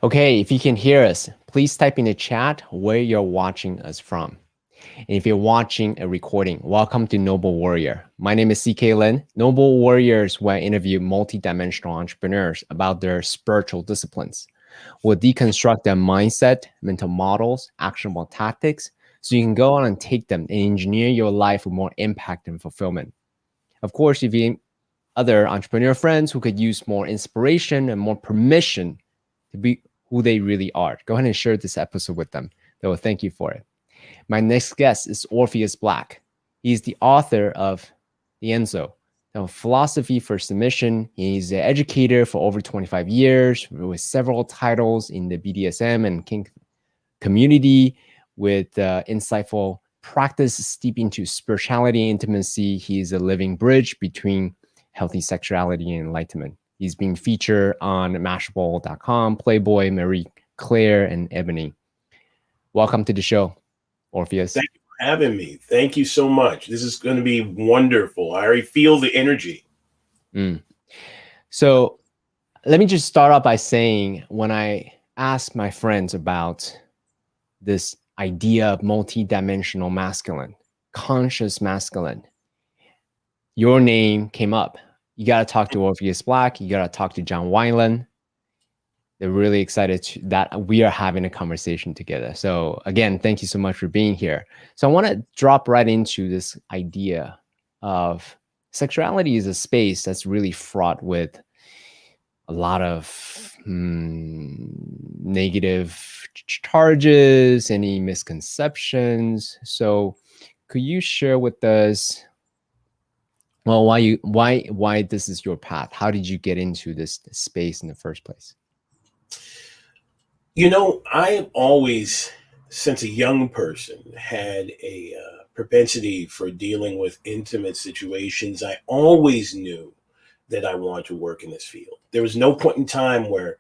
Okay, if you can hear us, please type in the chat where you're watching us from. And if you're watching a recording, welcome to Noble Warrior. My name is CK Lin. Noble Warrior is where I interview multidimensional entrepreneurs about their spiritual disciplines. We'll deconstruct their mindset, mental models, actionable tactics, so you can go on and take them and engineer your life with more impact and fulfillment. Of course, if you have other entrepreneur friends who could use more inspiration and more permission to be who they really are, go ahead and share this episode with them. They will thank you for it. My next guest is Orpheus Black. He's the author of the Enso, the philosophy for submission. He's an educator for over 25 years with several titles in the BDSM and kink community with insightful practice steeped into spirituality and intimacy. He's a living bridge between healthy sexuality and enlightenment. He's being featured on Mashable.com, Playboy, Marie Claire, and Ebony. Welcome to the show, Orpheus. Thank you for having me. Thank you so much. This is going to be wonderful. I already feel the energy. So let me just start off by saying, when I ask my friends about this idea of multidimensional masculine, conscious masculine, your name came up. You got to talk to Orpheus Black. You got to talk to John Wineland. They're really excited that we are having a conversation together. So again, thank you so much for being here. So I want to drop right into this idea of sexuality is a space that's really fraught with a lot of negative charges, any misconceptions. So could you share with us, well, why this is your path? How did you get into this space in the first place? You know, I have always, since a young person, had a propensity for dealing with intimate situations. I always knew that I wanted to work in this field. There was no point in time where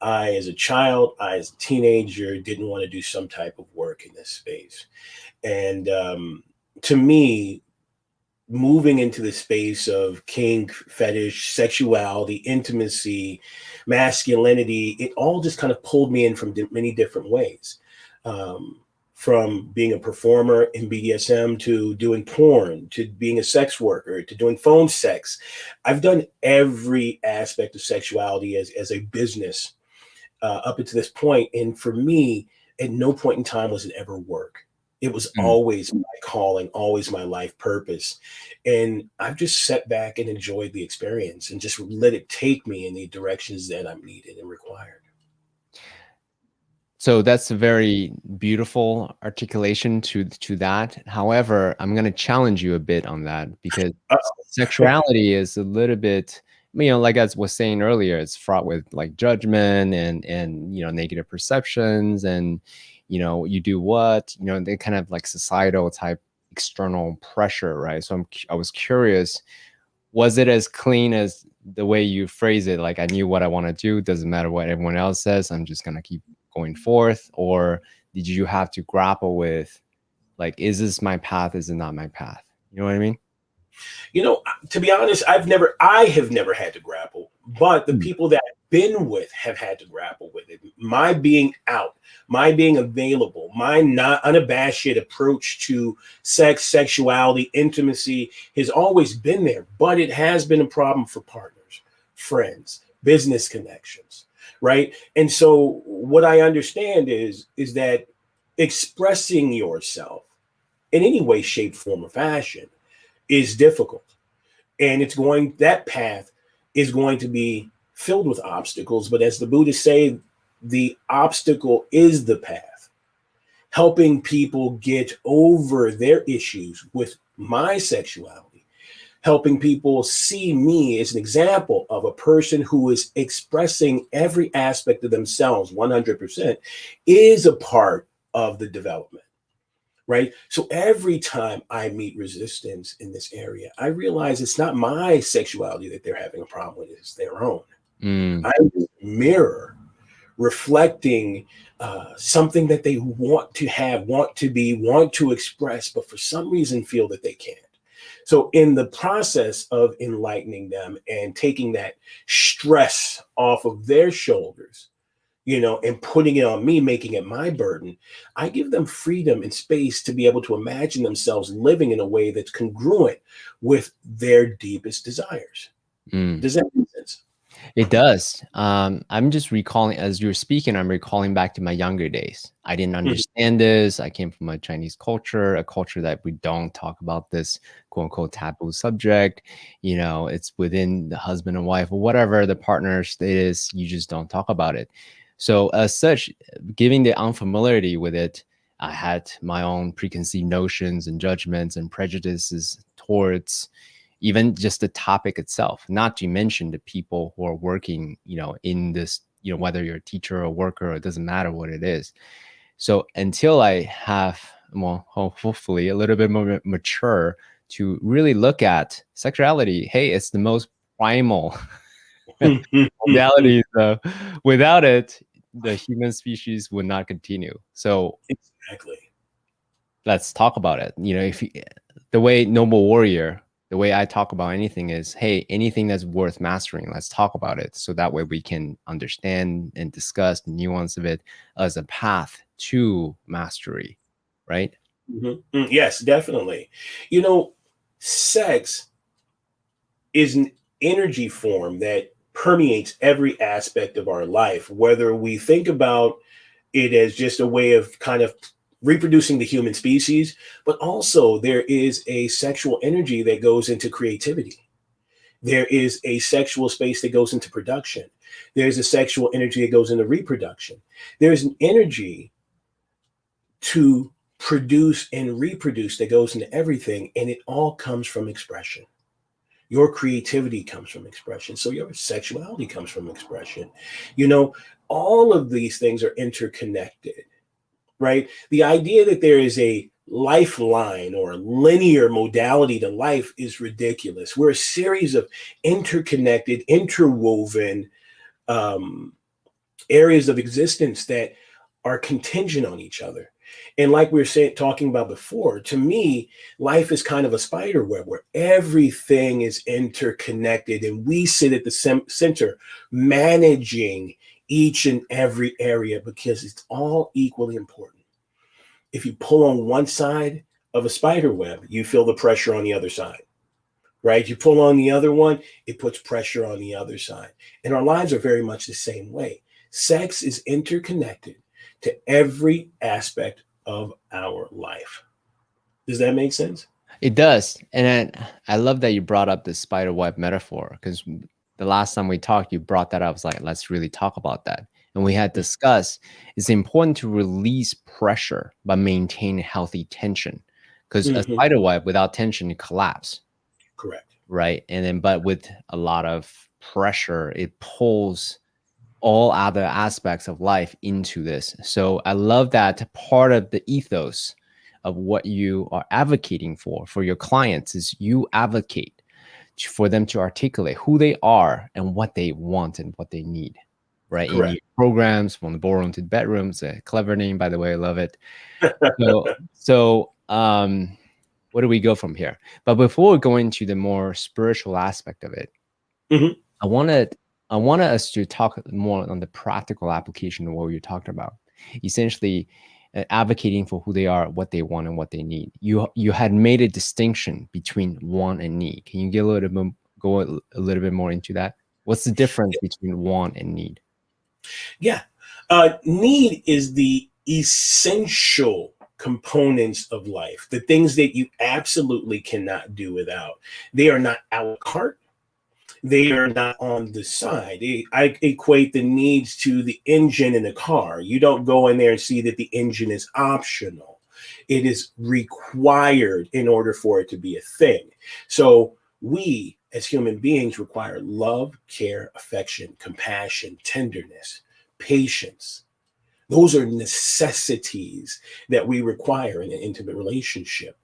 I, as a child, as a teenager, didn't want to do some type of work in this space. And to me, moving into the space of kink, fetish, sexuality, intimacy, masculinity, it all just kind of pulled me in from many different ways. From being a performer in BDSM to doing porn, to being a sex worker, to doing phone sex. I've done every aspect of sexuality as a business up until this point. And for me, at no point in time was it ever work. It was always my calling, always my life purpose. And I've just sat back and enjoyed the experience and just let it take me in the directions that I'm needed and required. So that's a very beautiful articulation to that. However, I'm going to challenge you a bit on that because sexuality is a little bit, like I was saying earlier, it's fraught with like judgment and negative perceptions, and you do what, they kind of like societal type external pressure, right? So I was curious, was it as clean as the way you phrase it? Like, I knew what I want to do, doesn't matter what everyone else says, I'm just going to keep going forth? Or did you have to grapple with, like, is this my path? Is it not my path? You know what I mean? To be honest, I have never had to grapple, but the people that I've been with have had to grapple with it. My being out, my being available, my not unabashed approach to sex, sexuality, intimacy has always been there, but it has been a problem for partners, friends, business connections, right? And so what I understand is that expressing yourself in any way, shape, form, or fashion is difficult. And that path is going to be filled with obstacles. But as the Buddhists say, the obstacle is the path. Helping people get over their issues with my sexuality, helping people see me as an example of a person who is expressing every aspect of themselves 100% is a part of the development. Right. So every time I meet resistance in this area, I realize it's not my sexuality that they're having a problem with, it's their own. I'm a mirror reflecting something that they want to have, want to be, want to express, but for some reason feel that they can't. So in the process of enlightening them and taking that stress off of their shoulders, and putting it on me, making it my burden. I give them freedom and space to be able to imagine themselves living in a way that's congruent with their deepest desires. Mm. Does that make sense? It does. I'm just recalling, as you're speaking, I'm recalling back to my younger days. I didn't understand this. I came from a Chinese culture, a culture that we don't talk about this quote unquote taboo subject. It's within the husband and wife or whatever the partner status, you just don't talk about it. So as such, giving the unfamiliarity with it, I had my own preconceived notions and judgments and prejudices towards even just the topic itself, not to mention the people who are working, in this, whether you're a teacher or a worker, it doesn't matter what it is. So until I have, well, hopefully a little bit more mature to really look at sexuality, hey, it's the most primal modality. So without it, the human species would not continue. So Exactly. let's talk about it. The way Noble Warrior, the way I talk about anything is, hey, anything that's worth mastering, let's talk about it. So that way we can understand and discuss the nuance of it as a path to mastery, right? Yes, definitely. Sex is an energy form that permeates every aspect of our life, whether we think about it as just a way of kind of reproducing the human species, but also there is a sexual energy that goes into creativity. There is a sexual space that goes into production. There's a sexual energy that goes into reproduction. There's an energy to produce and reproduce that goes into everything, and it all comes from expression. Your creativity comes from expression. So your sexuality comes from expression. All of these things are interconnected, right? The idea that there is a lifeline or a linear modality to life is ridiculous. We're a series of interconnected, interwoven areas of existence that are contingent on each other. And like we were talking about before, to me, life is kind of a spider web where everything is interconnected and we sit at the center managing each and every area because it's all equally important. If you pull on one side of a spider web, you feel the pressure on the other side, right? You pull on the other one, it puts pressure on the other side. And our lives are very much the same way. Sex is interconnected to every aspect of our life. Does that make sense? It does. And I love that you brought up the spider web metaphor, because the last time we talked, you brought that up. I was like, let's really talk about that. And we had discussed it's important to release pressure but maintain healthy tension, because a spider web without tension, it collapse. Correct. Right. And then, but with a lot of pressure, it pulls all other aspects of life into this. So I love that part of the ethos of what you are advocating for your clients is you advocate for them to articulate who they are and what they want and what they need, right? Correct. In your programs, from the ballroom to the bedroom. It's a clever name, by the way. I love it. So where do we go from here? But before we go into the more spiritual aspect of it, I wanted us to talk more on the practical application of what you're talking about. Essentially, advocating for who they are, what they want, and what they need. You had made a distinction between want and need. Can you get go a little bit more into that? What's the difference between want and need? Yeah. Need is the essential components of life, the things that you absolutely cannot do without. They are not a la carte. They are not on the side. I equate the needs to the engine in a car. You don't go in there and see that the engine is optional. It is required in order for it to be a thing. So we as human beings require love, care, affection, compassion, tenderness, patience. Those are necessities that we require in an intimate relationship,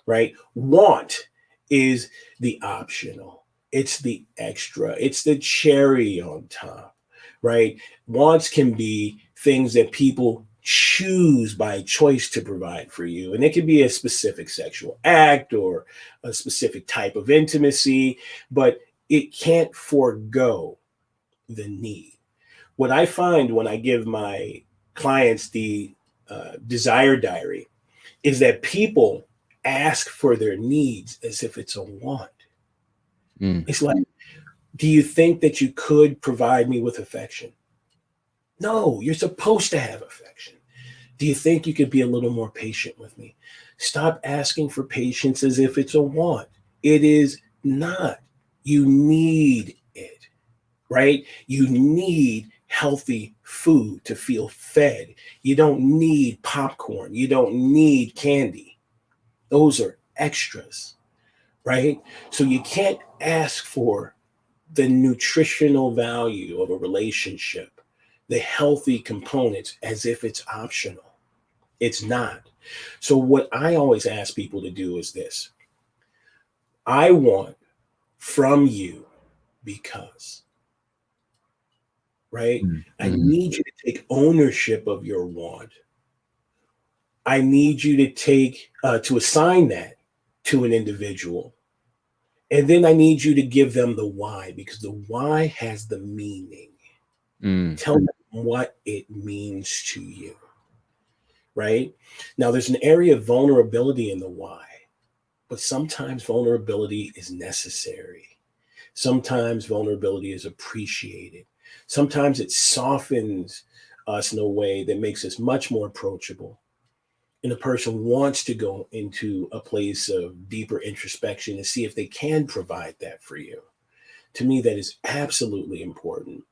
right? Want is the optional. It's the extra. It's the cherry on top, right? Wants can be things that people choose by choice to provide for you. And it can be a specific sexual act or a specific type of intimacy, but it can't forego the need. What I find when I give my clients the desire diary is that people ask for their needs as if it's a want. It's like, do you think that you could provide me with affection? No, you're supposed to have affection. Do you think you could be a little more patient with me? Stop asking for patience as if it's a want. It is not. You need it, right? You need healthy food to feel fed. You don't need popcorn. You don't need candy. Those are extras, right? So you can't ask for the nutritional value of a relationship, the healthy components, as if it's optional. It's not. So what I always ask people to do is this. I want from you because, right? I need you to take ownership of your want. I need you to to assign that to an individual. And then I need you to give them the why, because the why has the meaning. Tell them what it means to you, right? Now, there's an area of vulnerability in the why, but sometimes vulnerability is necessary. Sometimes vulnerability is appreciated. Sometimes it softens us in a way that makes us much more approachable. And a person wants to go into a place of deeper introspection and see if they can provide that for you. To me, that is absolutely important.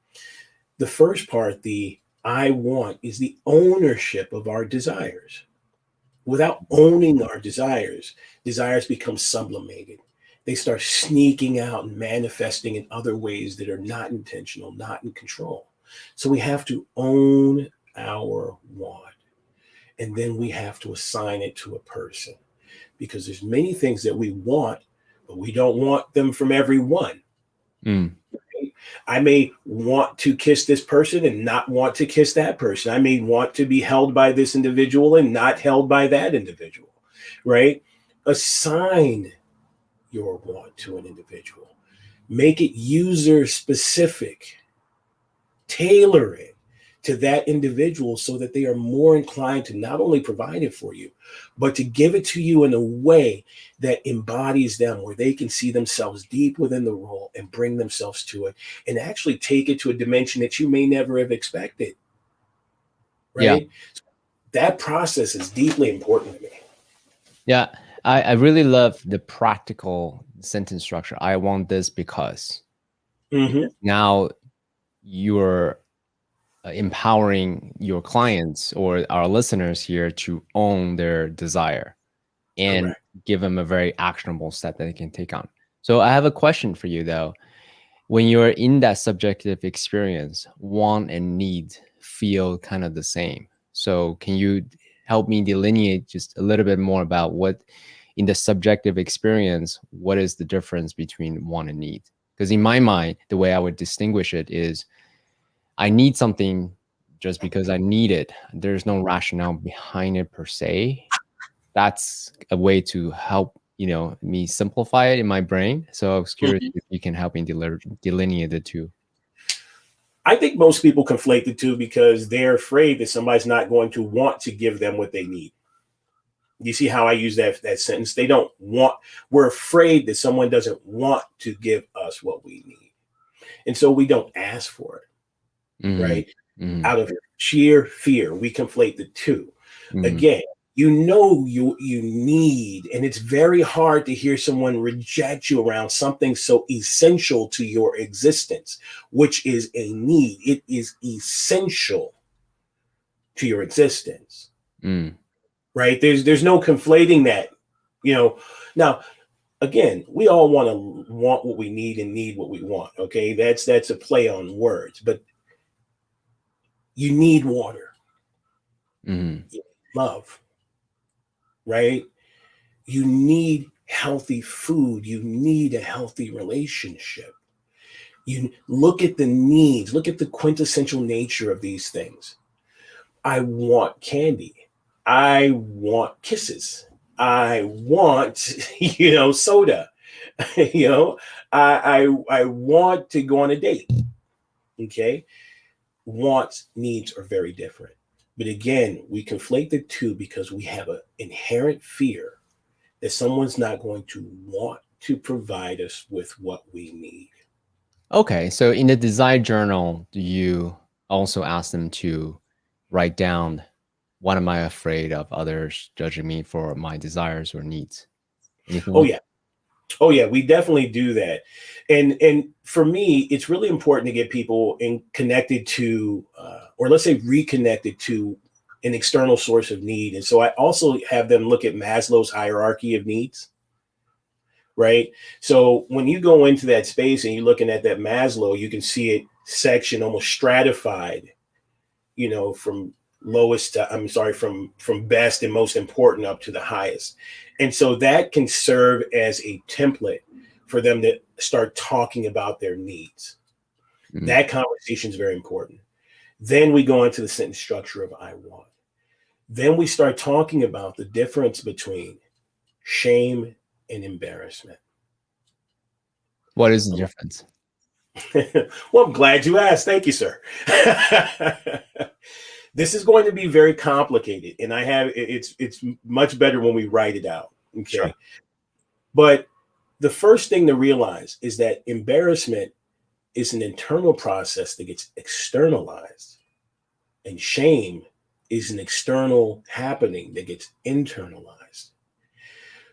The first part, the I want, is the ownership of our desires. Without owning our desires become sublimated. They start sneaking out and manifesting in other ways that are not intentional, not in control. So we have to own our want. And then we have to assign it to a person, because there's many things that we want, but we don't want them from everyone. I may want to kiss this person and not want to kiss that person. I may want to be held by this individual and not held by that individual, right? Assign your want to an individual. Make it user specific. Tailor it to that individual so that they are more inclined to not only provide it for you, but to give it to you in a way that embodies them, where they can see themselves deep within the role and bring themselves to it and actually take it to a dimension that you may never have expected. Right? Yeah. That process is deeply important to me. Yeah. I really love the practical sentence structure. I want this because now you're empowering your clients or our listeners here to own their desire and give them a very actionable step that they can take on. So I have a question for you though. When you're in that subjective experience, want and need feel kind of the same. So can you help me delineate just a little bit more about what in the subjective experience, what is the difference between want and need? Because in my mind, the way I would distinguish it is I need something just because I need it. There's no rationale behind it per se. That's a way to help, me simplify it in my brain. So I was curious if you can help me delineate the two. I think most people conflate the two because they're afraid that somebody's not going to want to give them what they need. You see how I use that sentence? They don't want, we're afraid that someone doesn't want to give us what we need. And so we don't ask for it, right? Out of sheer fear, we conflate the two. Again, you need, and it's very hard to hear someone reject you around something so essential to your existence, which is a need. It is essential to your existence. Right? There's no conflating that, Now, again, we all want what we need and need what we want. Okay. That's a play on words, but you need water. You need love. Right? You need healthy food. You need a healthy relationship. You look at the needs, look at the quintessential nature of these things. I want candy. I want kisses. I want, soda. I want to go on a date. Okay. wants, needs are very different. But again, we conflate the two because we have an inherent fear that someone's not going to want to provide us with what we need. Okay, so in the design journal, do you also ask them to write down, what am I afraid of others judging me for my desires or needs? Anything Oh like yeah. Oh yeah, we definitely do that. And for me, it's really important to get people connected to, or let's say reconnected to an external source of need. And so I also have them look at Maslow's hierarchy of needs, right? So when you go into that space and you're looking at that Maslow, you can see it section almost stratified, from lowest to, from best and most important up to the highest. And so that can serve as a template for them to start talking about their needs. Mm. That conversation is very important. Then we go into the sentence structure of I want. Then we start talking about the difference between shame and embarrassment. What is the difference? Well, I'm glad you asked. Thank you, sir. This is going to be very complicated, and it's much better when we write it out. Okay. Sure. But the first thing to realize is that embarrassment is an internal process that gets externalized, and shame is an external happening that gets internalized.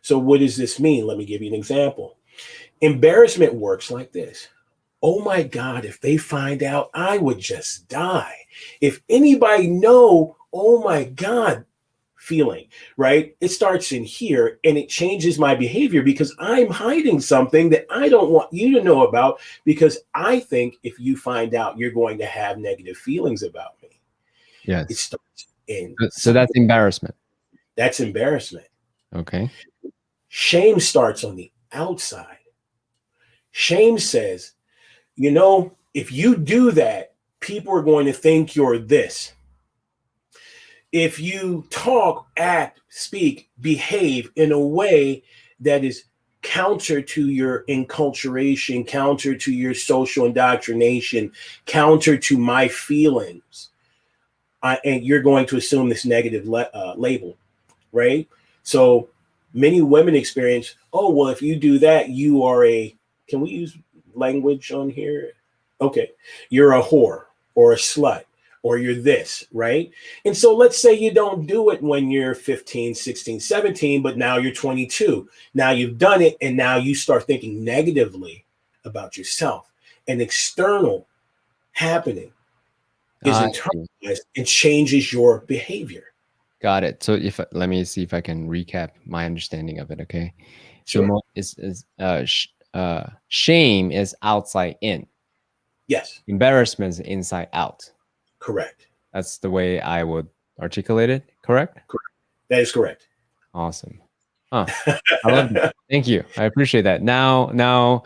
So what does this mean? Let me give you an example. Embarrassment works like this. Oh my God, if they find out, I would just die. If anybody know, oh my God, feeling, right? It starts in here and it changes my behavior because I'm hiding something that I don't want you to know about because I think if you find out, you're going to have negative feelings about me. Yes. It starts in. So that's embarrassment. That's embarrassment. Okay. Shame starts on the outside. Shame says, if you do that, people are going to think you're this. If you talk, act, speak, behave in a way that is counter to your enculturation, counter to your social indoctrination, counter to my feelings, and you're going to assume this negative label, right? So many women experience, oh, well, if you do that, you are can we use language on here? Okay. You're a whore or a slut or you're this, right? And so let's say you don't do it when you're 15, 16, 17, but now you're 22. Now you've done it and now you start thinking negatively about yourself. An external happening is internalized and changes your behavior. Got it. So let me see if I can recap my understanding of it. Okay. Sure. So shame is outside in. Yes. Embarrassment is inside out. Correct. That's the way I would articulate it. Correct? Correct. That is correct. Awesome. I love that. Thank you. I appreciate that. Now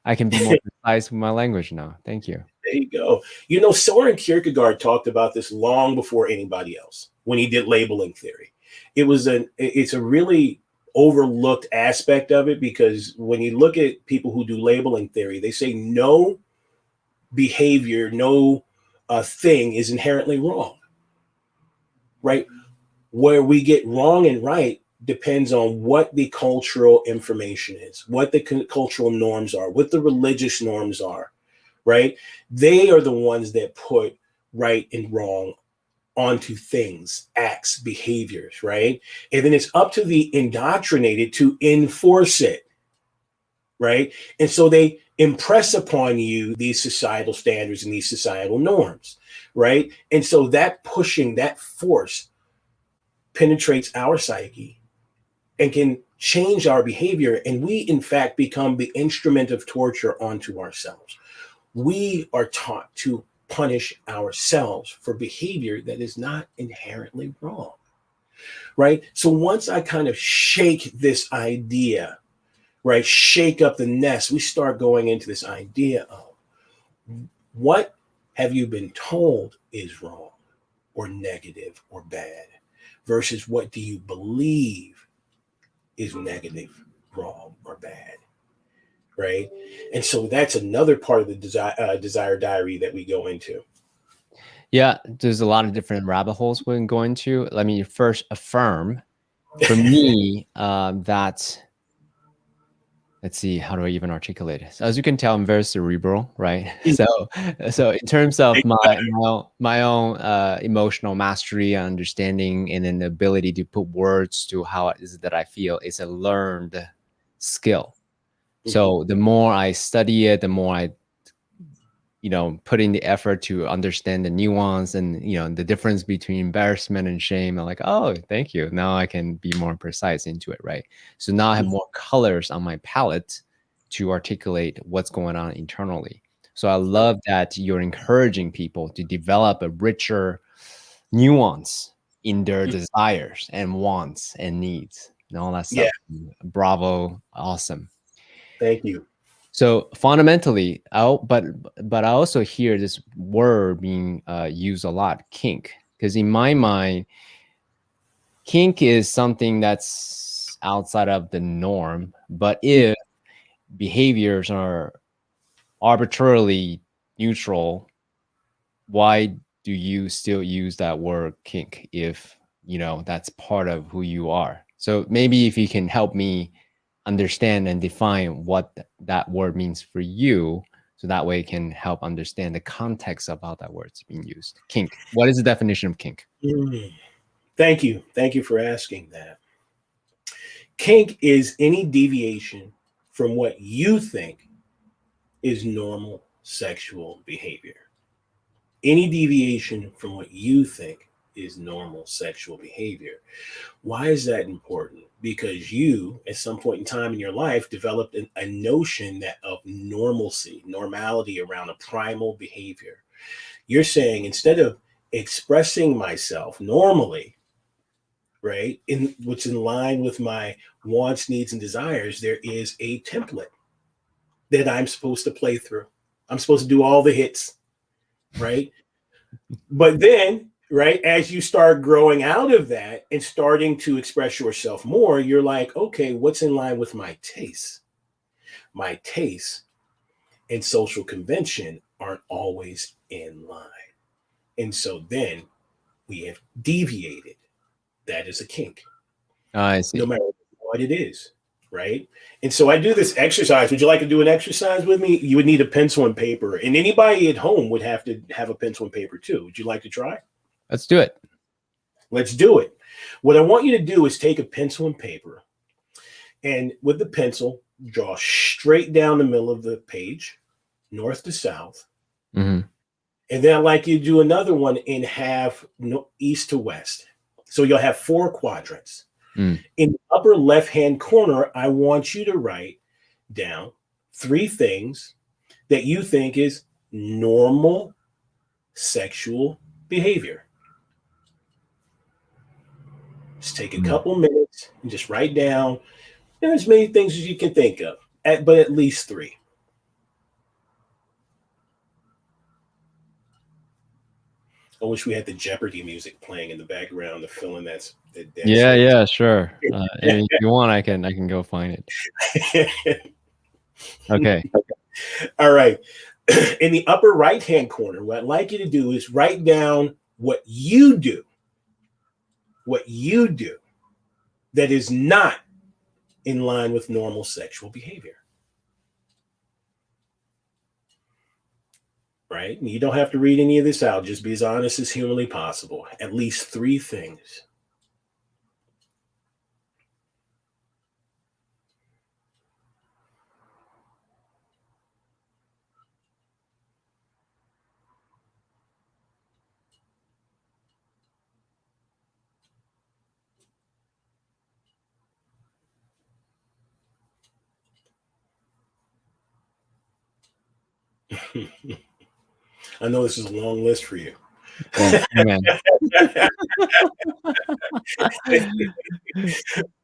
I can be more precise with my language now. Thank you. There you go. Soren Kierkegaard talked about this long before anybody else when he did labeling theory. It's a really overlooked aspect of it because when you look at people who do labeling theory, they say no behavior, no thing is inherently wrong, right? Where we get wrong and right depends on what the cultural information is, what the cultural norms are, what the religious norms are, right? They are the ones that put right and wrong onto things, acts, behaviors, right? And then it's up to the indoctrinated to enforce it, right? And so they impress upon you these societal standards and these societal norms, right? And so that pushing, that force penetrates our psyche and can change our behavior. And we, in fact, become the instrument of torture onto ourselves. We are taught to punish ourselves for behavior that is not inherently wrong, right? So once I kind of shake this idea, right, shake up the nest, we start going into this idea of what have you been told is wrong or negative or bad versus what do you believe is negative, wrong, or bad, right? And so that's another part of the desire diary that we go into. Yeah, there's a lot of different rabbit holes we can go into. Let me first affirm, for me, that, let's see, how do I even articulate it? So as you can tell, I'm very cerebral, right? So in terms of my own emotional mastery, understanding, and an ability to put words to how it is that I feel, it's a learned skill. So the more I study it, the more I put in the effort to understand the nuance and the difference between embarrassment and shame. I'm like, oh, thank you, now I can be more precise into it, right? So now I have more colors on my palette to articulate what's going on internally. So I love that you're encouraging people to develop a richer nuance in their desires and wants and needs and all that Yeah. stuff. Bravo. Awesome. Thank you. So fundamentally, but I also hear this word being used a lot, kink, because in my mind, kink is something that's outside of the norm. But if behaviors are arbitrarily neutral, why do you still use that word kink if that's part of who you are? So maybe if you can help me understand and define what that word means for you, so that way it can help understand the context of how that word's being used. Kink. What is the definition of kink? Thank you. Thank you for asking that. Kink is any deviation from what you think is normal sexual behavior. Any deviation from what you think is normal sexual behavior. Why is that important? Because you, at some point in time in your life, developed a notion of normality around a primal behavior. You're saying, instead of expressing myself normally, right, in what's in line with my wants, needs, and desires, there is a template that I'm supposed to play through. I'm supposed to do all the hits, right? But then, right, as you start growing out of that and starting to express yourself more, you're like, okay, what's in line with my tastes? My tastes and social convention aren't always in line. And so then we have deviated. That is a kink, I no see. matter what it is, right? And so I do this exercise. Would you like to do an exercise with me? You would need a pencil and paper, and anybody at home would have to have a pencil and paper too. Would you like to try? Let's do it. Let's do it. What I want you to do is take a pencil and paper, and with the pencil, draw straight down the middle of the page, north to south. Mm-hmm. And then I'd like you to do another one in half, east to west. So you'll have 4 quadrants. Mm. In the upper left-hand corner, I want you to write down 3 things that you think is normal sexual behavior. Just take a couple minutes and just write down as many things as you can think of, but at least 3. I wish we had the Jeopardy music playing in the background to fill in that Yeah, space. yeah, sure. And if you want, I can go find it. Okay. All right. In the upper right-hand corner, what I'd like you to do is write down what you do that is not in line with normal sexual behavior. Right? And you don't have to read any of this out. Just be as honest as humanly possible. At least 3 things. I know this is a long list for you. Oh, man.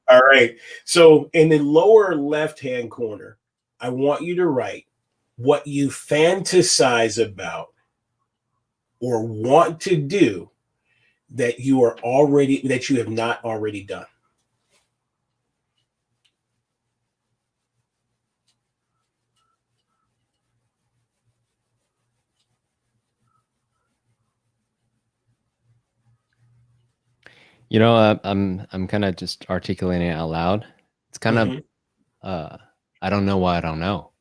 All right. So in the lower left-hand corner, I want you to write what you fantasize about or want to do that you have not already done. I'm kind of just articulating it out loud. It's kind of I don't know why I don't know.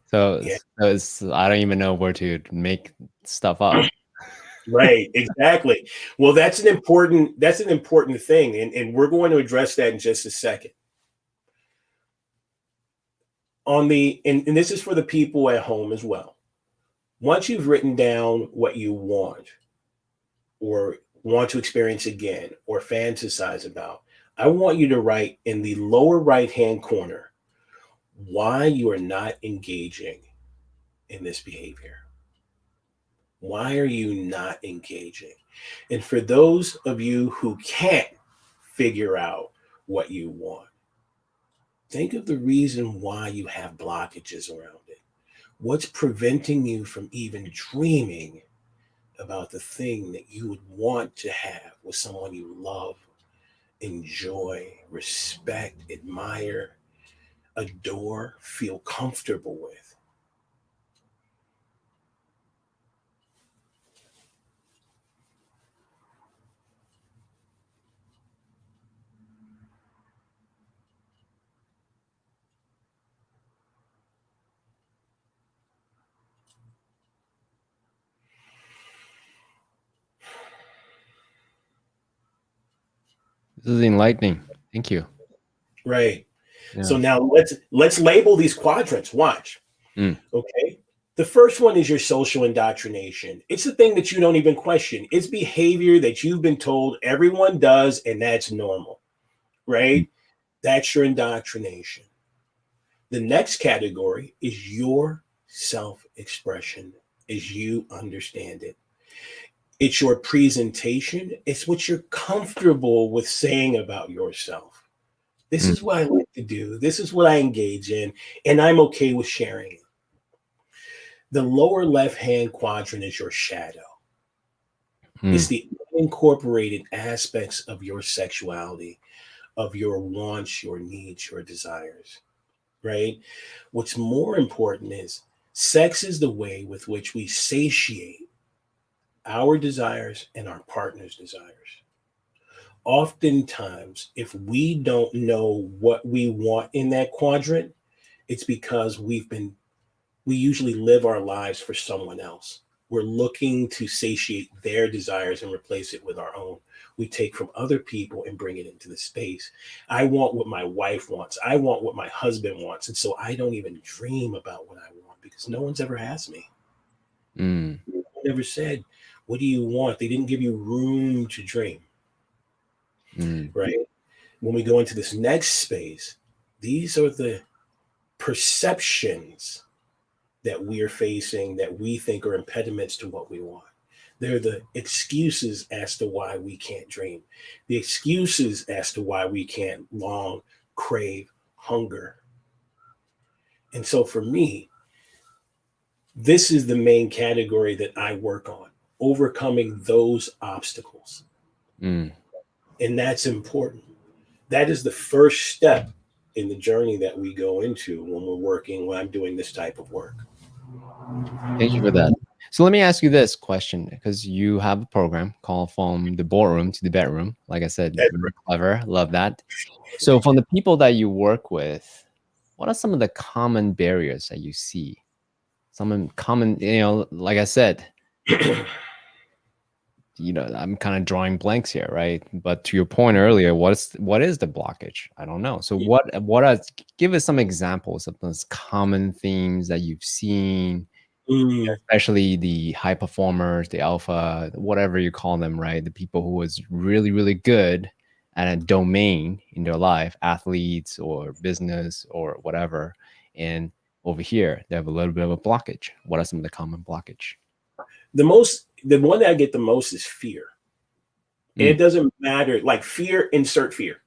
So, Yeah. I don't even know where to make stuff up. Right, exactly. Well, that's an important thing, and we're going to address that in just a second. And this is for the people at home as well. Once you've written down what you want or want to experience again or fantasize about, I want you to write in the lower right-hand corner why you are not engaging in this behavior. Why are you not engaging? And for those of you who can't figure out what you want, think of the reason why you have blockages around it. What's preventing you from even dreaming about the thing that you would want to have with someone you love, enjoy, respect, admire, adore, feel comfortable with? This is enlightening. Thank you. Right. Yeah. So now let's label these quadrants. Watch. Okay. The first one is your social indoctrination. It's the thing that you don't even question. It's behavior that you've been told everyone does, and that's normal, right? That's your indoctrination. The next category is your self-expression as you understand it. It's your presentation. It's what you're comfortable with saying about yourself. This is what I like to do. This is what I engage in, and I'm okay with sharing it. The lower left-hand quadrant is your shadow. It's the unincorporated aspects of your sexuality, of your wants, your needs, your desires, right? What's more important is sex is the way with which we satiate our desires and our partner's desires. Oftentimes, if we don't know what we want in that quadrant, it's because we usually live our lives for someone else. We're looking to satiate their desires and replace it with our own. We take from other people and bring it into the space. I want what my wife wants. I want what my husband wants. And so I don't even dream about what I want because no one's ever asked me. No one ever said, what do you want? They didn't give you room to dream. Right? When we go into this next space, these are the perceptions that we are facing that we think are impediments to what we want. They're the excuses as to why we can't dream, the excuses as to why we can't long, crave, hunger. And so for me, this is the main category that I work on, overcoming those obstacles. And that's important. That is the first step in the journey that we go into when I'm doing this type of work. Thank you for that. So let me ask you this question, because you have a program called From the Boardroom to the Bedroom. Like I said, very clever. Love that. So from the people that you work with, what are some of the common barriers that you see? Some common, like I said, I'm kind of drawing blanks here, right? But to your point earlier, what is the blockage? I don't know. So give us some examples of those common themes that you've seen, especially the high performers, the alpha, whatever you call them, right? The people who was really, really good at a domain in their life, athletes or business or whatever. And over here, they have a little bit of a blockage. What are some of the common blockage? The one that I get the most is fear. And it doesn't matter, like fear, insert fear.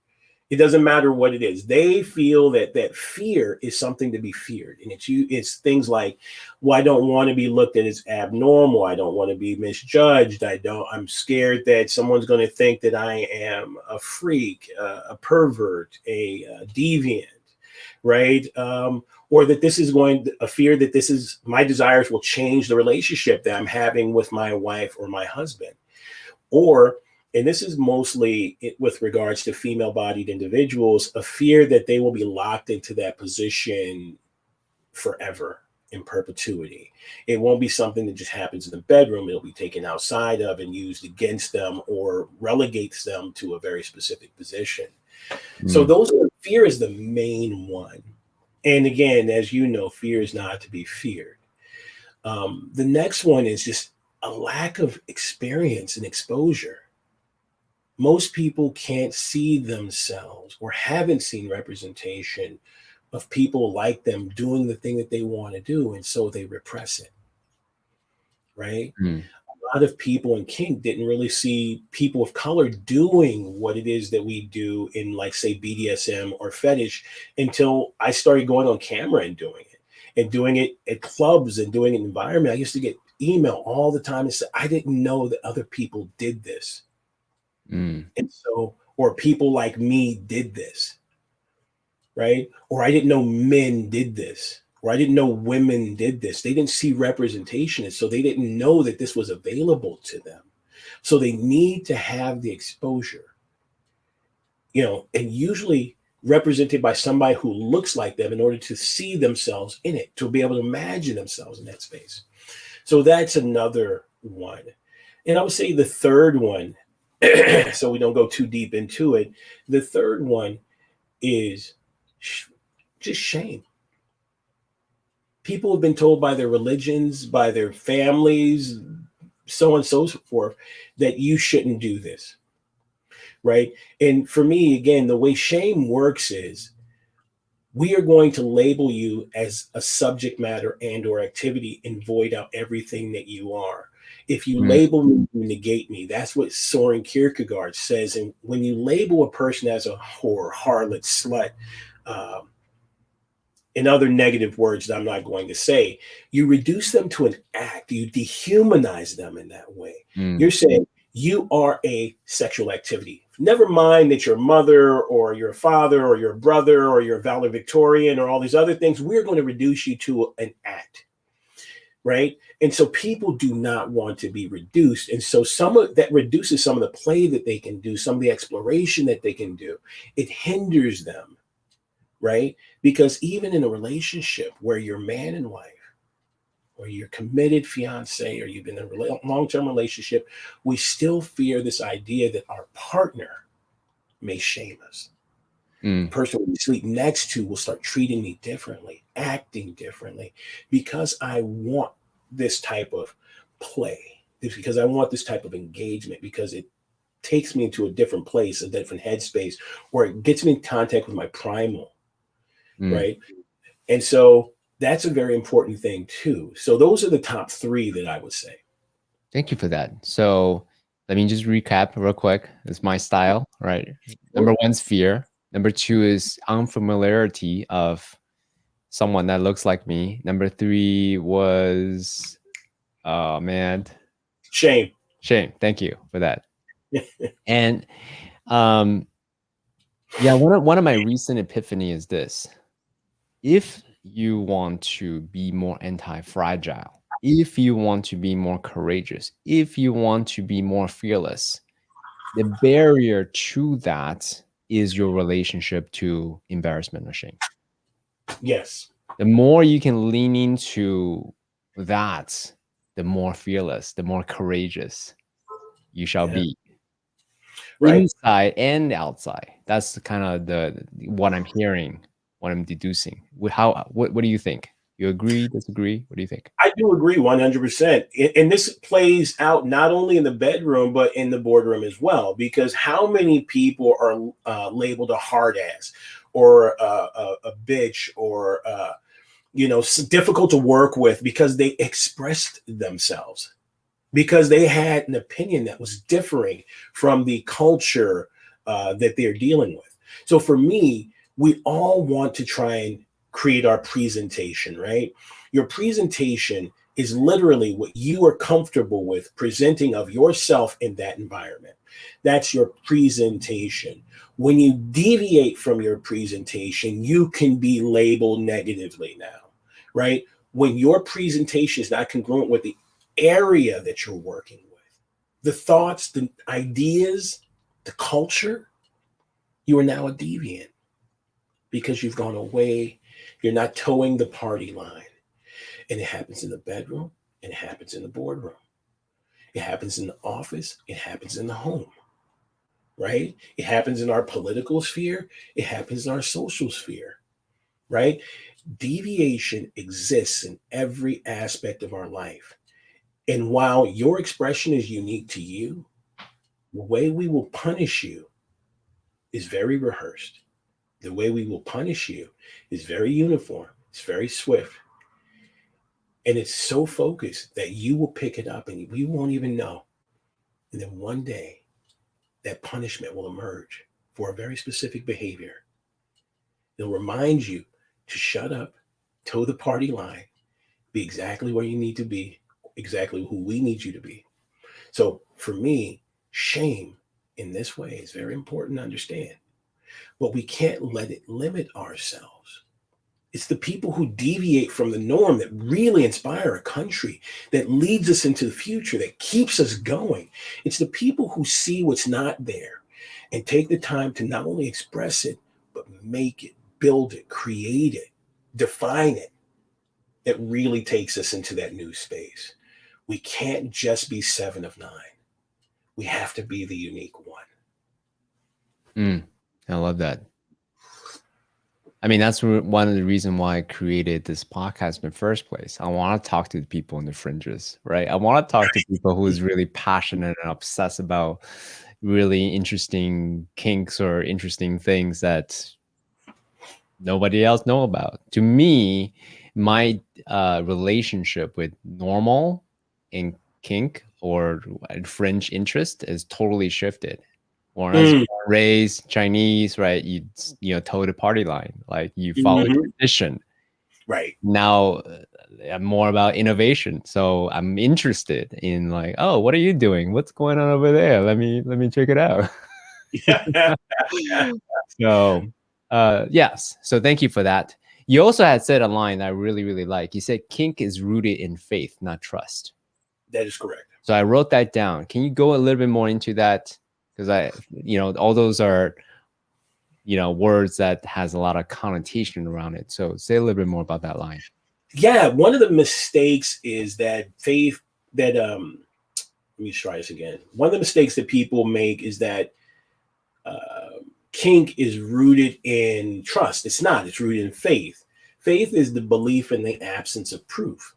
It doesn't matter what it is. They feel that fear is something to be feared. And it's things like, well, I don't want to be looked at as abnormal. I don't want to be misjudged. I'm scared that someone's going to think that I am a freak, a pervert, a deviant, right? Or that a fear that my desires will change the relationship that I'm having with my wife or my husband. Or and this is mostly with regards to female-bodied individuals, a fear that they will be locked into that position forever, in perpetuity. It won't be something that just happens in the bedroom. It'll be taken outside of and used against them or relegates them to a very specific position. So fear is the main one. And again, as you know, fear is not to be feared. The next one is just a lack of experience and exposure. Most people can't see themselves or haven't seen representation of people like them doing the thing that they want to do, and so they repress it, right? A lot of people in kink didn't really see people of color doing what it is that we do in, like, say, BDSM or fetish until I started going on camera and doing it at clubs and doing it in environment. I used to get email all the time and say, I didn't know that other people did this. And so, or people like me did this, right? Or I didn't know men did this, or I didn't know women did this. They didn't see representation, and so they didn't know that this was available to them. So they need to have the exposure, and usually represented by somebody who looks like them in order to see themselves in it, to be able to imagine themselves in that space. So that's another one. And I would say the third one, so we don't go too deep into it, the third one is just shame. People have been told by their religions, by their families, so on and so forth, that you shouldn't do this, right? And for me, again, the way shame works is we are going to label you as a subject matter and or activity and void out everything that you are. If you label me, you negate me. That's what Soren Kierkegaard says. And when you label a person as a whore, harlot, slut, and other negative words that I'm not going to say, you reduce them to an act. You dehumanize them in that way. You're saying you are a sexual activity. Never mind that your mother or your father or your brother or your valedictorian or all these other things. We're going to reduce you to an act, right? And so people do not want to be reduced. And so some of that reduces some of the play that they can do, some of the exploration that they can do. It hinders them, right? Because even in a relationship where you're man and wife, or you're committed fiance, or you've been in a long-term relationship, we still fear this idea that our partner may shame us. The person we sleep next to will start treating me differently, acting differently, because I want this type of play, because I want this type of engagement, because it takes me into a different place, a different headspace, or it gets me in contact with my primal, right? And so that's a very important thing too. So those are the top three that I would say. Thank you for that. So let me just recap real quick. It's my style, right? Number one's fear. Number two is unfamiliarity of someone that looks like me. Number three was, oh man, Shame. Thank you for that. And yeah, one of my recent epiphany is this: if you want to be more anti-fragile, if you want to be more courageous, if you want to be more fearless, the barrier to that is your relationship to embarrassment or shame. Yes. The more you can lean into that, the more fearless, the more courageous you shall be. Right. Inside and outside. That's kind of what I'm hearing, what I'm deducing. What do you think? You agree, disagree? What do you think? I do agree 100%. And this plays out not only in the bedroom, but in the boardroom as well, because how many people are labeled a hard ass or a bitch or, difficult to work with because they expressed themselves, because they had an opinion that was differing from the culture that they're dealing with. So for me, we all want to try and create our presentation, right? Your presentation is literally what you are comfortable with presenting of yourself in that environment. That's your presentation. When you deviate from your presentation, you can be labeled negatively now, right? When your presentation is not congruent with the area that you're working with, the thoughts, the ideas, the culture, you are now a deviant because you've gone away. You're not towing the party line. And it happens in the bedroom, and it happens in the boardroom. It happens in the office, it happens in the home, right? It happens in our political sphere, it happens in our social sphere, right? Deviation exists in every aspect of our life. And while your expression is unique to you, the way we will punish you is very rehearsed. The way we will punish you is very uniform, it's very swift. And it's so focused that you will pick it up and we won't even know. And then one day, that punishment will emerge for a very specific behavior. It'll remind you to shut up, toe the party line, be exactly where you need to be, exactly who we need you to be. So for me, shame in this way is very important to understand. But we can't let it limit ourselves. It's the people who deviate from the norm that really inspire a country, that leads us into the future, that keeps us going. It's the people who see what's not there and take the time to not only express it, but make it, build it, create it, define it, that really takes us into that new space. We can't just be 7 of 9. We have to be the unique one. I love that. I mean, that's one of the reasons why I created this podcast in the first place. I want to talk to the people in the fringes, right? I want to talk to people who is really passionate and obsessed about really interesting kinks or interesting things that nobody else know about. To me, my relationship with normal and kink or fringe interest is totally shifted. When I was raised Chinese, right? You toe the party line, like you follow tradition. Right. Now I'm more about innovation, so I'm interested in like, oh, what are you doing? What's going on over there? Let me check it out. So yes, so thank you for that. You also had said a line I really, really like. You said kink is rooted in faith, not trust. That is correct. So I wrote that down. Can you go a little bit more into that? Because all those are, words that has a lot of connotation around it. So say a little bit more about that line. Yeah, one of the mistakes is that faith that let me try this again. One of the mistakes that people make is that kink is rooted in trust. It's not. It's rooted in faith. Faith is the belief in the absence of proof.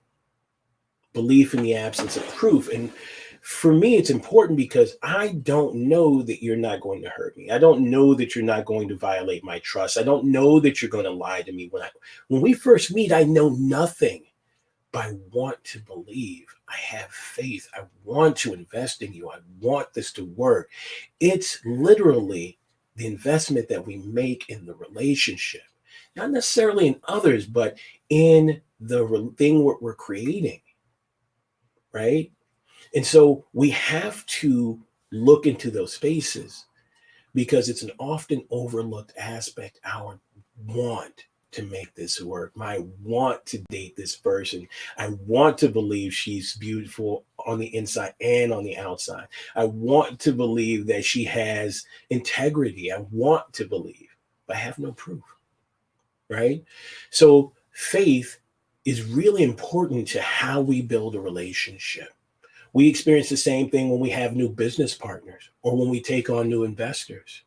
Belief in the absence of proof. And for me, it's important because I don't know that you're not going to hurt me. I don't know that you're not going to violate my trust. I don't know that you're going to lie to me. When we first meet, I know nothing, but I want to believe. I have faith. I want to invest in you. I want this to work. It's literally the investment that we make in the relationship, not necessarily in others, but in the thing we're creating, right? And so we have to look into those spaces because it's an often overlooked aspect. Our want to make this work. I want to date this person. I want to believe she's beautiful on the inside and on the outside. I want to believe that she has integrity. I want to believe, but I have no proof, right? So faith is really important to how we build a relationship. We experience the same thing when we have new business partners or when we take on new investors,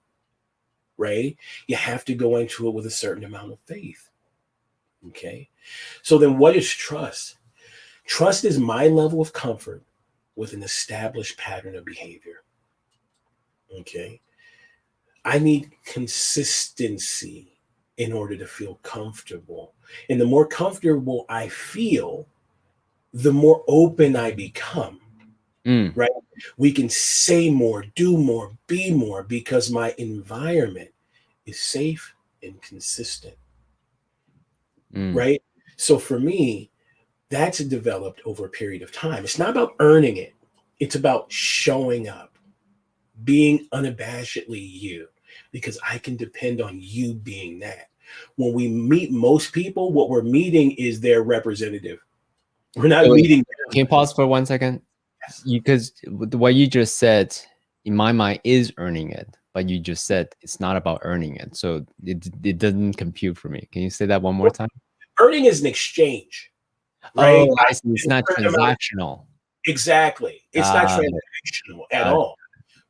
right? You have to go into it with a certain amount of faith, okay? So then what is trust? Trust is my level of comfort with an established pattern of behavior, okay? I need consistency in order to feel comfortable. And the more comfortable I feel, the more open I become. Right? We can say more, do more, be more because my environment is safe and consistent. Right? So for me, that's developed over a period of time. It's not about earning it. It's about showing up, being unabashedly you, because I can depend on you being that. When we meet most people, what we're meeting is their representative. We're not meeting. Can you pause for 1 second? because what you just said in my mind is earning it, but you just said it's not about earning it, so it doesn't compute for me. Can you say that one more time? Earning is an exchange, right? Oh, I see. It's not transactional. Exactly. It's not Got it. transactional at Got it. all,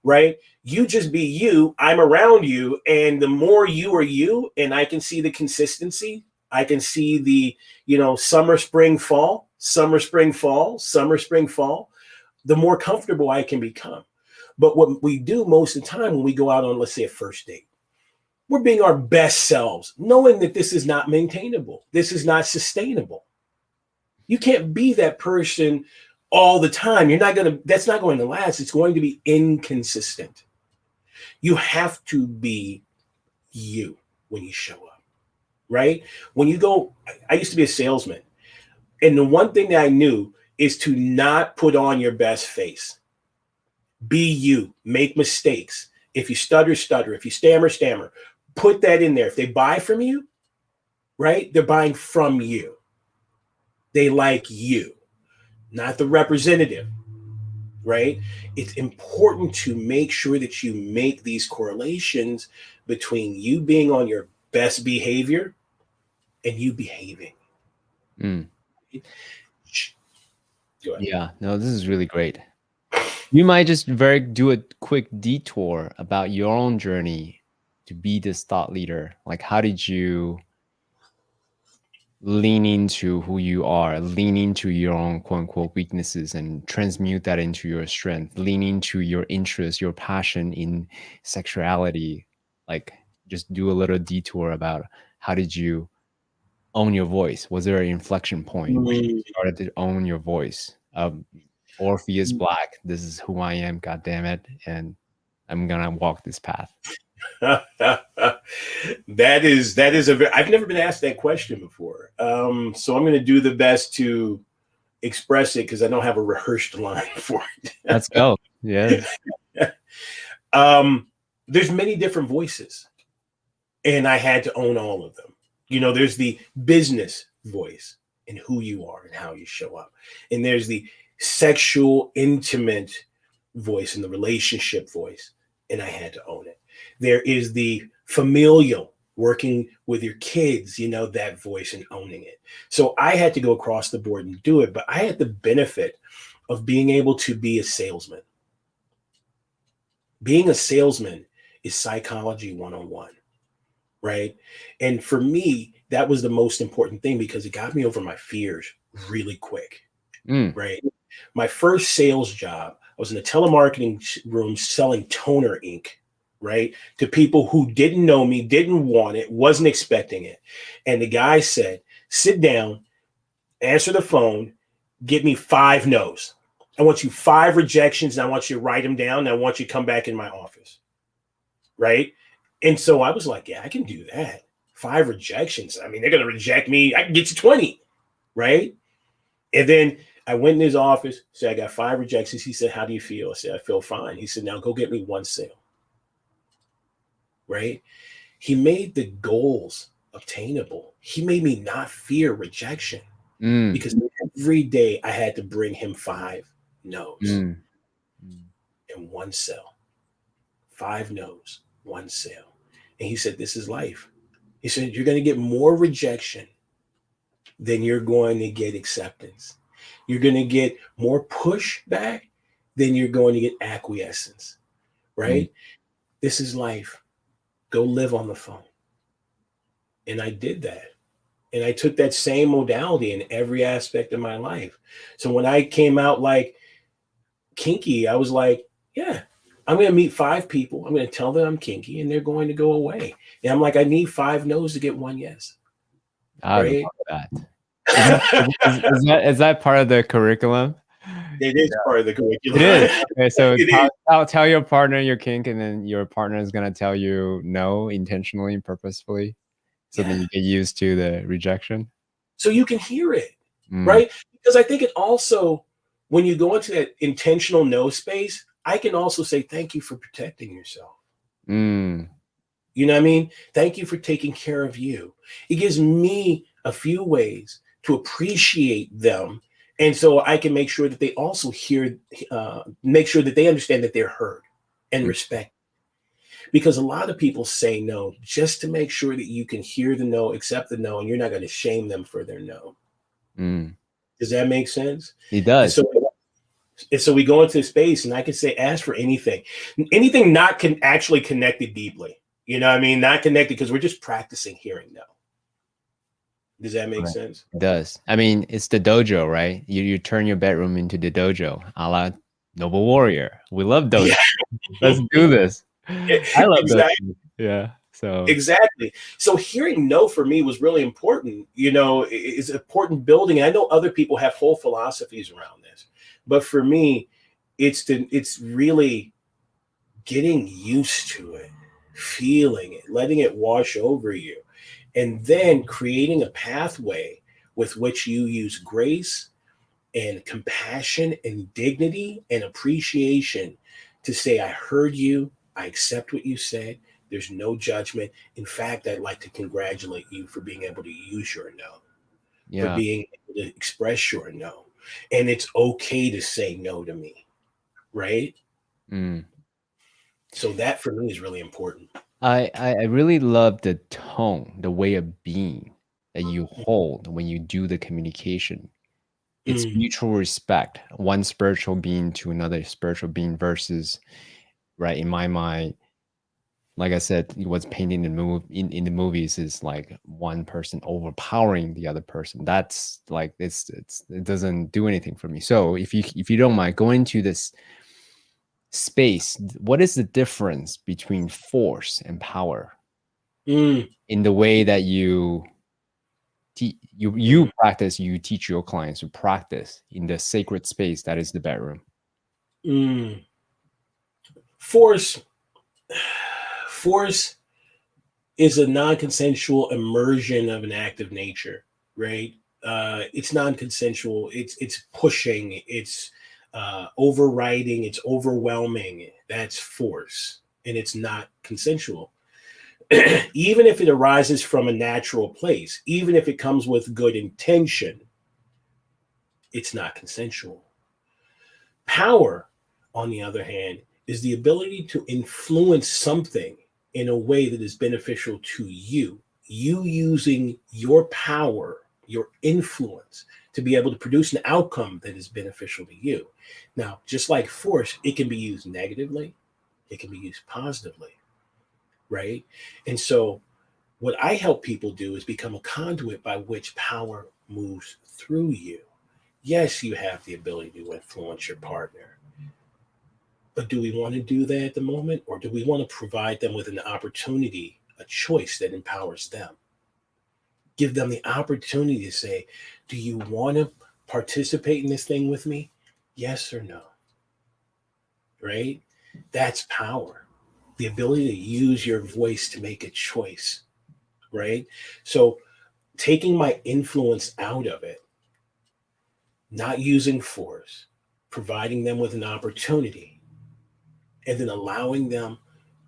right? You just be you. I'm around you. And the more you are you, and I can see the consistency, I can see the, summer, spring, fall, summer, spring, fall, summer, spring, fall, the more comfortable I can become. But what we do most of the time when we go out on, let's say, a first date, we're being our best selves, knowing that this is not maintainable. This is not sustainable. You can't be that person all the time. That's not going to last. It's going to be inconsistent. You have to be you when you show up, right? When you go, I used to be a salesman. And the one thing that I knew is to not put on your best face. Be you, make mistakes. If you stutter, stutter. If you stammer, stammer. Put that in there. If they buy from you, right? They're buying from you. They like you, not the representative, right? It's important to make sure that you make these correlations between you being on your best behavior and you behaving. Mm. Go ahead. Yeah, no, this is really great. You might just do a quick detour about your own journey to be this thought leader. Like, how did you lean into who you are, lean into your own quote unquote weaknesses and transmute that into your strength, lean into your interest, your passion in sexuality? Like, just do a little detour about how did you own your voice? Was there an inflection point where you started to own your voice? Orpheus Black, this is who I am, god damn it, and I'm gonna walk this path. that is I've never been asked that question before. So I'm going to do the best to express it because I don't have a rehearsed line for it. Let's go. Yes. There's many different voices, and I had to own all of them. There's the business voice and who you are and how you show up, and there's the sexual, intimate voice and the relationship voice, and I had to own it. There is the familial, working with your kids, that voice and owning it. So I had to go across the board and do it, but I had the benefit of being able to be a salesman. Being a salesman is psychology 101, right? And for me, that was the most important thing because it got me over my fears really quick, right? My first sales job, I was in a telemarketing room selling toner ink, right? To people who didn't know me, didn't want it, wasn't expecting it. And the guy said, sit down, answer the phone, give me 5 no's. I want you 5 rejections and I want you to write them down. And I want you to come back in my office, right? And so I was like, yeah, I can do that. 5 rejections. I mean, they're going to reject me. I can get you 20, right? And then I went in his office, said, I got 5 rejections. He said, how do you feel? I said, I feel fine. He said, now go get me 1 sale. Right? He made the goals obtainable. He made me not fear rejection because every day I had to bring him 5 no's and 1 sale. 5 no's, 1 sale. And he said, this is life. He said, you're going to get more rejection than you're going to get acceptance. You're going to get more pushback than you're going to get acquiescence, right? This is life. Go live on the phone. And I did that. And I took that same modality in every aspect of my life. So when I came out like kinky, I was like, yeah, I'm going to meet 5 people. I'm going to tell them I'm kinky and they're going to go away. And I'm like, I need 5 no's to get 1 yes. I love that. Is that part of the curriculum? It is part of the curriculum. It is. Okay, so tell your partner your kink, and then your partner is going to tell you no intentionally, purposefully, so that you get used to the rejection. So you can hear it, right? Because I think it also, when you go into that intentional no space, I can also say, thank you for protecting yourself. You know what I mean? Thank you for taking care of you. It gives me a few ways to appreciate them And so I can make sure that they also make sure that they understand that they're heard and respect. Because a lot of people say no just to make sure that you can hear the no, accept the no, and you're not going to shame them for their no. Does that make sense? It does. And so we go into space, and I can say, ask for anything not actually connected deeply. You know what I mean? Not connected, because we're just practicing hearing no. Does that make sense? It does. I mean, it's the dojo, right? You turn your bedroom into the dojo, a la Noble Warrior. We love dojo. Yeah. Let's do this. I love exactly. dojo. Yeah. So exactly. So hearing no for me was really important. You know, it's important building. I know other people have whole philosophies around this, but for me, it's really getting used to it, feeling it, letting it wash over you, and then creating a pathway with which you use grace and compassion and dignity and appreciation to say, I heard you, I accept what you said, there's no judgment. In fact, I'd like to congratulate you for being able to use your no, for being able to express your no. And it's okay to say no to me, right? So that for me is really important. I really love the tone, the way of being that you hold when you do the communication. It's mutual respect, one spiritual being to another spiritual being versus, right, in my mind, like I said, what's painted in the movies is like one person overpowering the other person. That's like it doesn't do anything for me. So if you don't mind, go into this space. What is the difference between force and power in the way that you practice, you teach your clients to practice in the sacred space that is the bedroom? Force is a non-consensual immersion of an act of nature, right? It's non-consensual. It's pushing. It's overriding. It's overwhelming. That's force, and it's not consensual. Even if it arises from a natural place, even if it comes with good intention, it's not consensual. Power, on the other hand, is the ability to influence something in a way that is beneficial to you. You using your power, your influence, to be able to produce an outcome that is beneficial to you. Now, just like force, it can be used negatively, it can be used positively, right? And so what I help people do is become a conduit by which power moves through you. Yes, you have the ability to influence your partner, but do we want to do that at the moment? Or do we want to provide them with an opportunity, a choice that empowers them? Give them the opportunity to say, do you want to participate in this thing with me? Yes or no? Right? That's power. The ability to use your voice to make a choice. Right? So taking my influence out of it, not using force, providing them with an opportunity, and then allowing them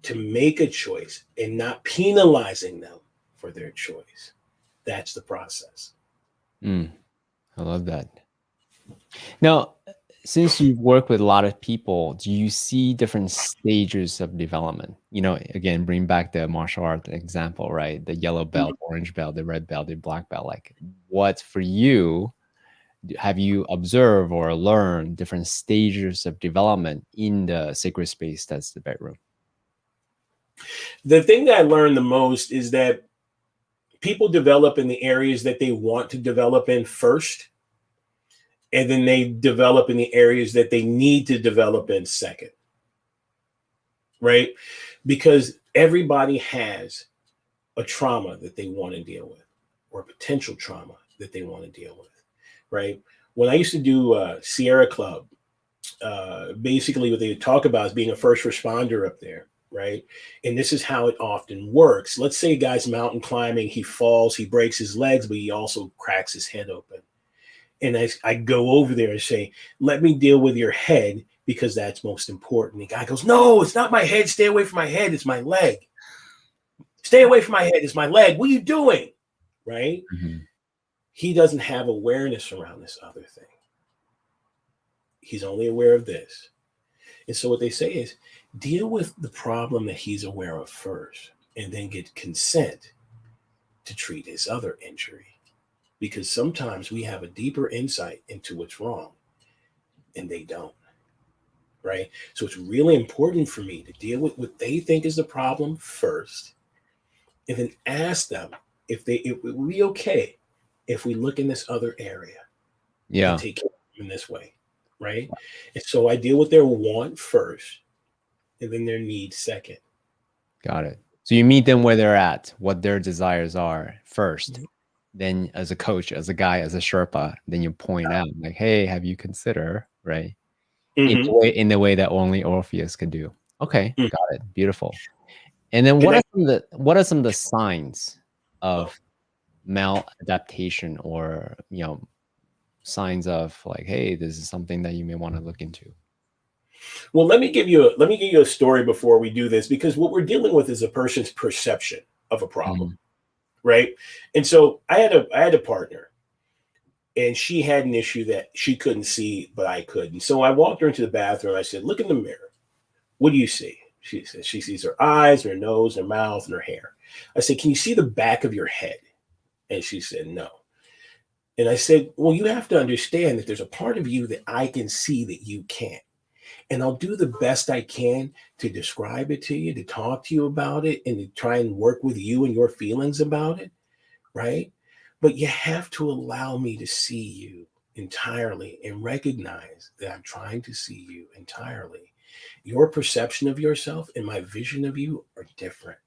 to make a choice and not penalizing them for their choice. That's the process. I love that. Now, since you work with a lot of people, do you see different stages of development? You know, again, bring back the martial art example, right? The yellow belt, orange belt, the red belt, the black belt. Like, what for you, have you observed or learned different stages of development in the sacred space that's the bedroom? The thing that I learned the most is that people develop in the areas that they want to develop in first, and then they develop in the areas that they need to develop in second, right? Because everybody has a trauma that they want to deal with, or a potential trauma that they want to deal with, right? When I used to do Sierra Club, basically what they would talk about is being a first responder up there, right? And this is how it often works. Let's say a guy's mountain climbing, he falls, he breaks his legs, but he also cracks his head open. And I go over there and say, let me deal with your head because that's most important. The guy goes, no, it's not my head. Stay away from my head. It's my leg. Stay away from my head. It's my leg. What are you doing? Right? He doesn't have awareness around this other thing. He's only aware of this. And so what they say is deal with the problem that he's aware of first, and then get consent to treat his other injury. Because sometimes we have a deeper insight into what's wrong and they don't. Right? So it's really important for me to deal with what they think is the problem first, and then ask them if it would be okay if we look in this other area and take care of them in this way. Right? And so I deal with their want first and then their need second. Got it. So you meet them where they're at, what their desires are first. Mm-hmm. Then as a coach, as a guy, as a Sherpa, then you point out like, hey, have you considered, right? Mm-hmm. In the way that only Orpheus could do. Okay, got it. Beautiful. And then what are some of the signs of maladaptation, or signs of like, hey, this is something that you may want to look into? Well, let me give you a story before we do this, because what we're dealing with is a person's perception of a problem, right? And so I had a partner, and she had an issue that she couldn't see, but I could. And so I walked her into the bathroom. I said, look in the mirror. What do you see? She says she sees her eyes, her nose, her mouth, and her hair. I said, can you see the back of your head? And she said, no. And I said, well, you have to understand that there's a part of you that I can see that you can't. And I'll do the best I can to describe it to you, to talk to you about it, and to try and work with you and your feelings about it, right? But you have to allow me to see you entirely and recognize that I'm trying to see you entirely. Your perception of yourself and my vision of you are different.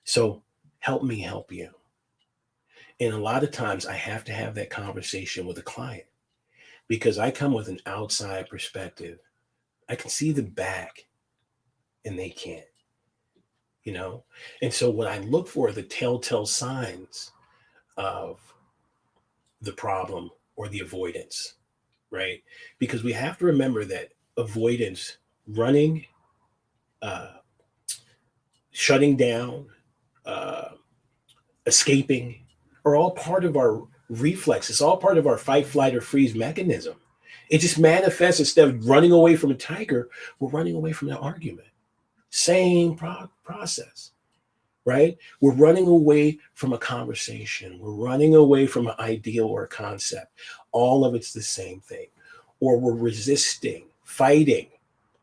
So help me help you. And a lot of times I have to have that conversation with a client, because I come with an outside perspective. I can see the back and they can't, And so what I look for are the telltale signs of the problem or the avoidance, right? Because we have to remember that avoidance, running, shutting down, escaping, are all part of our reflex. It's all part of our fight, flight, or freeze mechanism. It just manifests. Instead of running away from a tiger, we're running away from an argument. Same process, right? We're running away from a conversation. We're running away from an ideal or a concept. All of it's the same thing. Or we're resisting, fighting,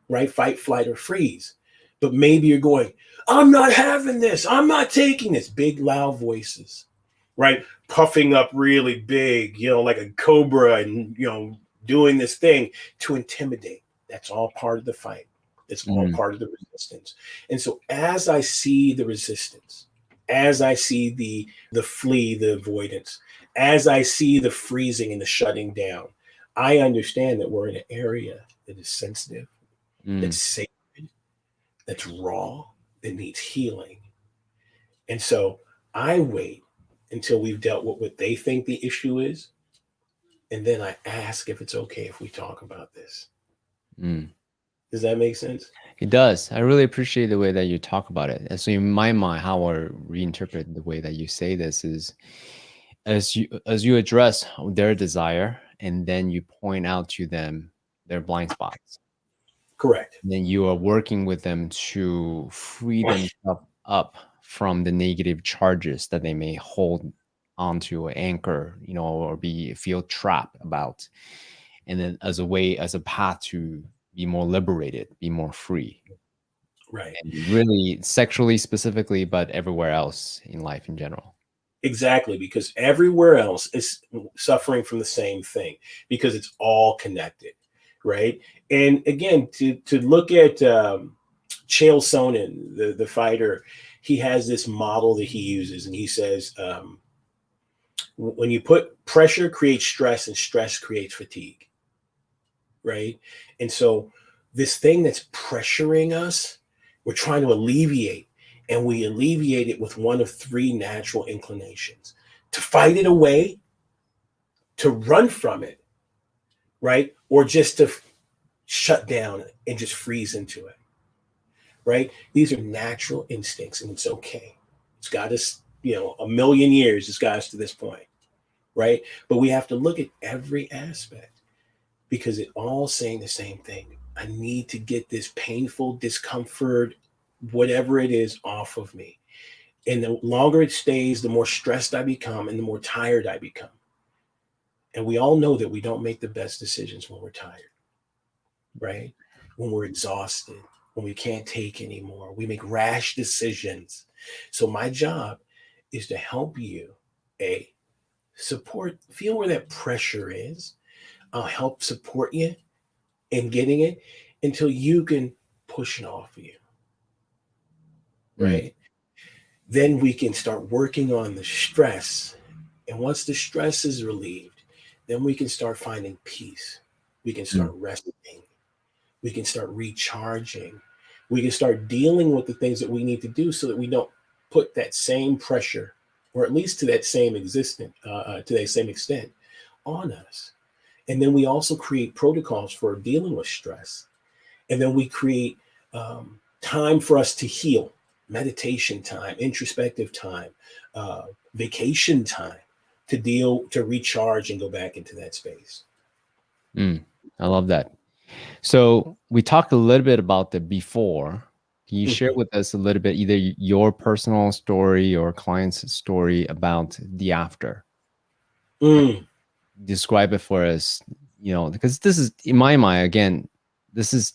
right? Fight, flight, or freeze. But maybe you're going, I'm not having this. I'm not taking this. Big, loud voices, right? Puffing up really big, like a cobra, and, doing this thing to intimidate. That's all part of the fight. It's all part of the resistance. And so as I see the resistance, as I see the flee, the avoidance, as I see the freezing and the shutting down, I understand that we're in an area that is sensitive, that's sacred, that's raw, that needs healing. And so I wait until we've dealt with what they think the issue is. And then I ask if it's okay if we talk about this. Does that make sense? It does. I really appreciate the way that you talk about it. And so in my mind, how I reinterpret the way that you say this is, as you address their desire, and then you point out to them their blind spots. Correct. And then you are working with them to free themselves up from the negative charges that they may hold onto, an anchor, or feel trapped about. And then as a path to be more liberated, be more free. Right. And really sexually specifically, but everywhere else in life in general. Exactly, because everywhere else is suffering from the same thing, because it's all connected, right? And again, to look at Chael Sonnen, the fighter, he has this model that he uses, and he says, when you put pressure creates stress, and stress creates fatigue, right? And so this thing that's pressuring us, we're trying to alleviate. And we alleviate it with one of three natural inclinations: to fight it away, to run from it, right? Or just to shut down and just freeze into it, right? These are natural instincts, and it's okay. It's got us, a million years, it's got us to this point, right? But we have to look at every aspect. because it all saying the same thing. I need to get this painful discomfort, whatever it is, off of me. And the longer it stays, the more stressed I become and the more tired I become. And we all know that we don't make the best decisions when we're tired, right? When we're exhausted, when we can't take anymore, we make rash decisions. So my job is to help you, feel where that pressure is. I'll help support you in getting it until you can push it off of you, right? Then we can start working on the stress. And once the stress is relieved, then we can start finding peace. We can start resting. We can start recharging. We can start dealing with the things that we need to do so that we don't put that same pressure, or at least to that same extent, on us. And then we also create protocols for dealing with stress. And then we create time for us to heal, meditation time, introspective time, vacation time, to recharge and go back into that space. I love that. So we talked a little bit about the before. Can you share with us a little bit, either your personal story or client's story about the after? Describe it for us, because this is, in my mind, again, this is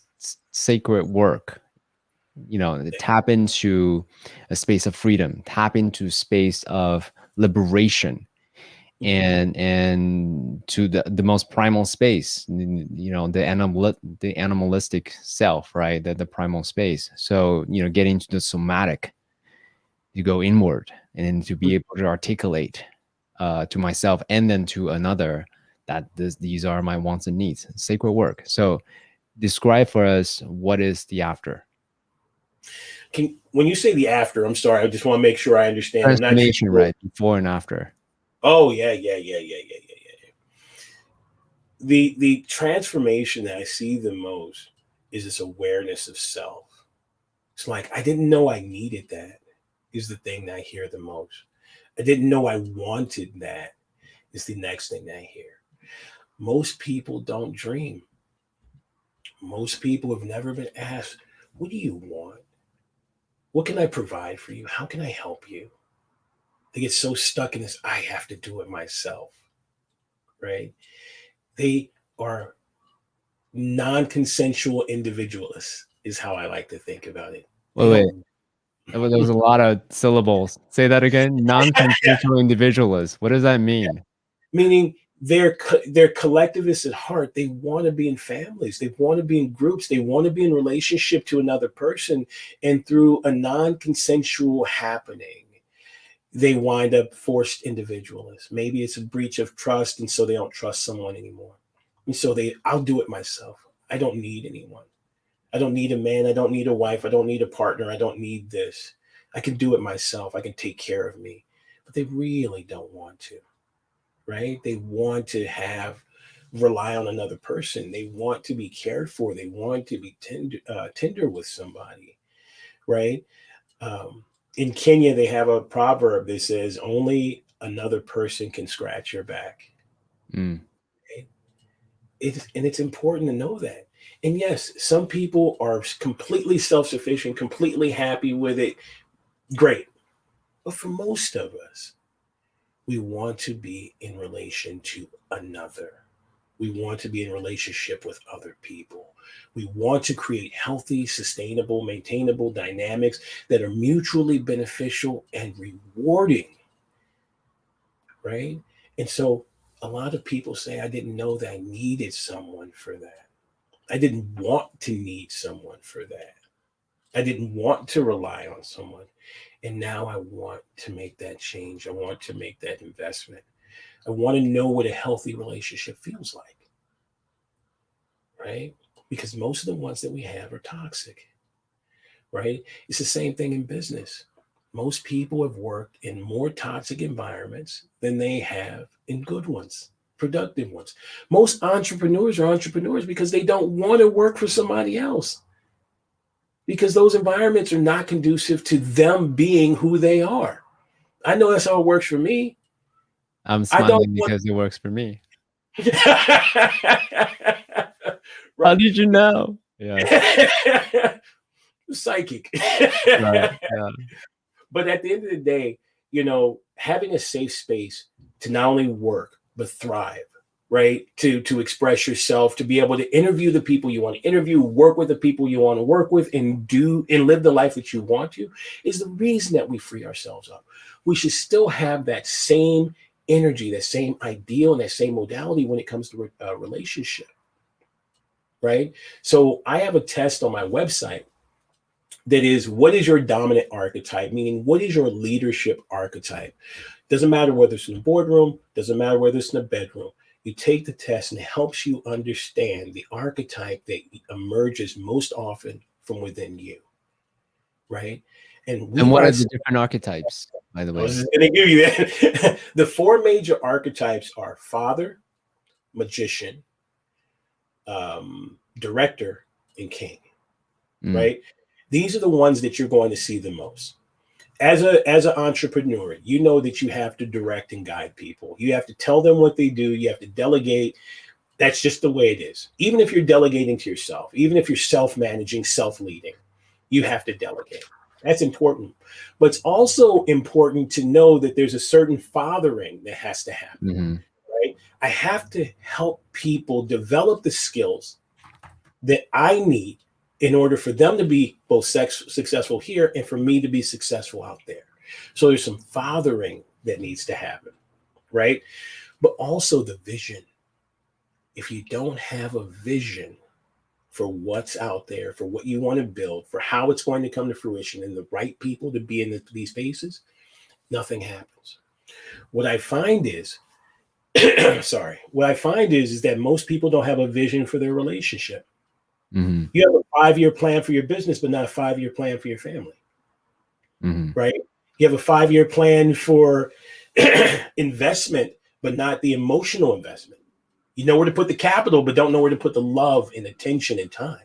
sacred work. Tap into a space of freedom, tap into space of liberation, and to the most primal space, the animalistic self, right? The primal space. So get into the somatic, you go inward, and to be able to articulate to myself and then to another that these are my wants and needs. Sacred work. So describe for us, what is the after? When you say the after, I'm sorry, I just want to make sure I understand. Transformation, right? Before and after. Oh, yeah. The transformation that I see the most is this awareness of self. It's like, I didn't know I needed that, is the thing that I hear the most. I didn't know I wanted that, is the next thing that I hear. Most people don't dream. Most people have never been asked, what do you want? What can I provide for you? How can I help you? They get so stuck in this, I have to do it myself, right? They are non-consensual individualists, is how I like to think about it. Wait. There was a lot of syllables. Say that again. Non-consensual individualists. What does that mean? Meaning they're collectivists at heart. They want to be in families. They want to be in groups. They want to be in relationship to another person. And through a non-consensual happening, they wind up forced individualists. Maybe it's a breach of trust, and so they don't trust someone anymore. And so I'll do it myself. I don't need anyone. I don't need a man. I don't need a wife. I don't need a partner. I don't need this. I can do it myself. I can take care of me. But they really don't want to, right? They want to rely on another person. They want to be cared for. They want to be tender with somebody, right? In Kenya, they have a proverb that says, only another person can scratch your back. Right? It's important to know that. And yes, some people are completely self-sufficient, completely happy with it. Great. But for most of us, we want to be in relation to another. We want to be in relationship with other people. We want to create healthy, sustainable, maintainable dynamics that are mutually beneficial and rewarding, right? And so a lot of people say, I didn't know that I needed someone for that. I didn't want to need someone for that. I didn't want to rely on someone. And now I want to make that change. I want to make that investment. I want to know what a healthy relationship feels like, right? Because most of the ones that we have are toxic, right? It's the same thing in business. Most people have worked in more toxic environments than they have in good ones, productive ones. Most entrepreneurs are entrepreneurs because they don't want to work for somebody else, because those environments are not conducive to them being who they are. I know that's how it works for me. I'm smiling because it works for me. How did you know? Yeah. Psychic. Right. Yeah. But at the end of the day, having a safe space to not only work, but thrive, right? To express yourself, to be able to interview the people you want to interview, work with the people you want to work with, and live the life that you want to, is the reason that we free ourselves up. We should still have that same energy, that same ideal, and that same modality when it comes to a relationship, right? So I have a test on my website that is, what is your dominant archetype? Meaning, what is your leadership archetype? Doesn't matter whether it's in the boardroom, doesn't matter whether it's in the bedroom. You take the test and it helps you understand the archetype that emerges most often from within you, right? And what are the different archetypes, by the way? I was just going to give you that. The four major archetypes are father, magician, director, and king, right? These are the ones that you're going to see the most. As an entrepreneur, you know that you have to direct and guide people. You have to tell them what they do. You have to delegate. That's just the way it is. Even if you're delegating to yourself, even if you're self-managing, self-leading, you have to delegate. That's important. But it's also important to know that there's a certain fathering that has to happen, right? I have to help people develop the skills that I need in order for them to be both successful here and for me to be successful out there. So there's some fathering that needs to happen, right? But also the vision. If you don't have a vision for what's out there, for what you want to build, for how it's going to come to fruition, and the right people to be in these spaces, nothing happens. What I find is, is that most people don't have a vision for their relationship. You have a 5-year plan for your business, but not a 5-year plan for your family, right? You have a 5-year plan for investment, but not the emotional investment. You know where to put the capital, but don't know where to put the love and attention and time,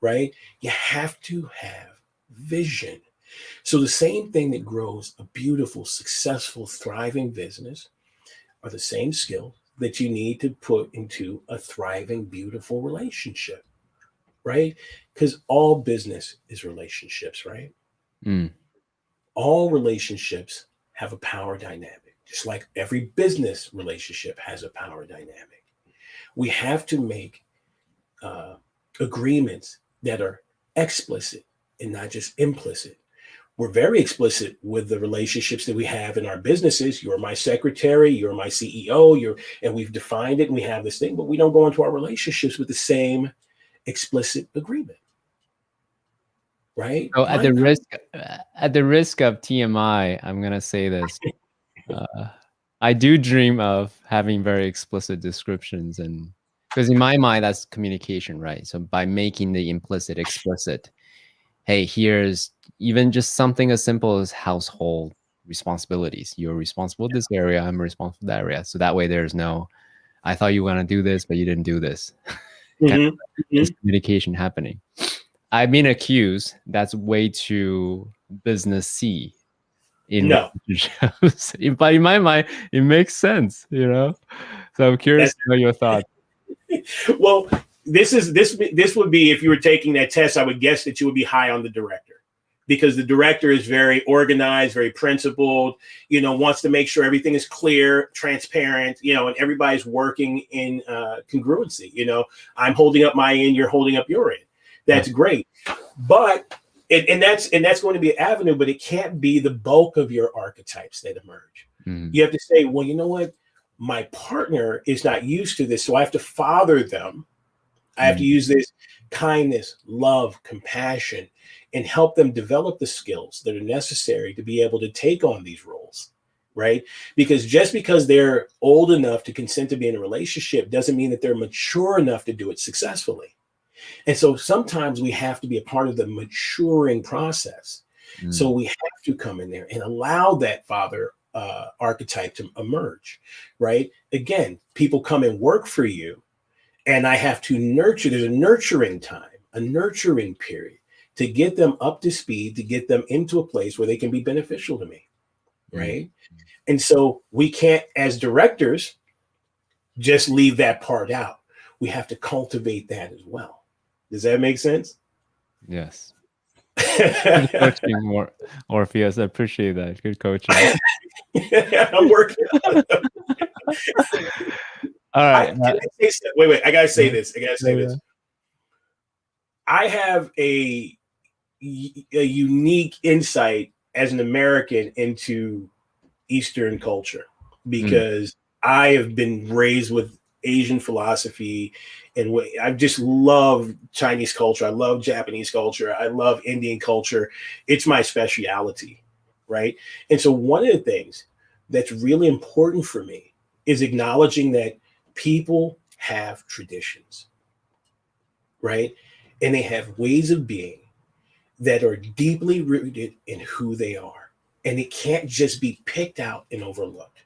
right? You have to have vision. So the same thing that grows a beautiful, successful, thriving business are the same skills that you need to put into a thriving, beautiful relationship, right? Because all business is relationships, right? All relationships have a power dynamic, just like every business relationship has a power dynamic. We have to make agreements that are explicit and not just implicit. We're very explicit with the relationships that we have in our businesses. You're my secretary, you're my CEO, and we've defined it and we have this thing, but we don't go into our relationships with the same explicit agreement. Right? So at the risk of TMI, I'm gonna say this. I do dream of having very explicit descriptions, and because in my mind that's communication, right? So by making the implicit explicit, hey, here's even just something as simple as household responsibilities. You're responsible for this area, I'm responsible for that area. So that way there's no, I thought you were gonna do this, but you didn't do this. There's communication happening. I've been accused that's way too businessy in relationships. But in my mind, it makes sense, So I'm curious to know your thoughts. Well, this would be, if you were taking that test, I would guess that you would be high on the director, because the director is very organized, very principled, wants to make sure everything is clear, transparent, and everybody's working in congruency. I'm holding up my end, you're holding up your end. That's great. But and that's going to be an avenue, but it can't be the bulk of your archetypes that emerge. You have to say, well, you know what? My partner is not used to this, so I have to father them. I have to use this kindness, love, compassion, and help them develop the skills that are necessary to be able to take on these roles, right? Because just because they're old enough to consent to be in a relationship doesn't mean that they're mature enough to do it successfully. And so sometimes we have to be a part of the maturing process. So we have to come in there and allow that father archetype to emerge, right? Again, people come and work for you, and I have to nurture. There's a nurturing time, a nurturing period to get them up to speed, to get them into a place where they can be beneficial to me, right? And so we can't, as directors, just leave that part out. we have to cultivate that as well. Does that make sense? Yes. Good coaching, Orpheus. I appreciate that. Good coaching. I'm working on it. All right. Wait. I gotta say this. Yeah. I have a unique insight as an American into Eastern culture because I have been raised with Asian philosophy, and I just love Chinese culture. I love Japanese culture. I love Indian culture. It's my speciality, right? And so one of the things that's really important for me is acknowledging that people have traditions, right? And they have ways of being that are deeply rooted in who they are. And it can't just be picked out and overlooked.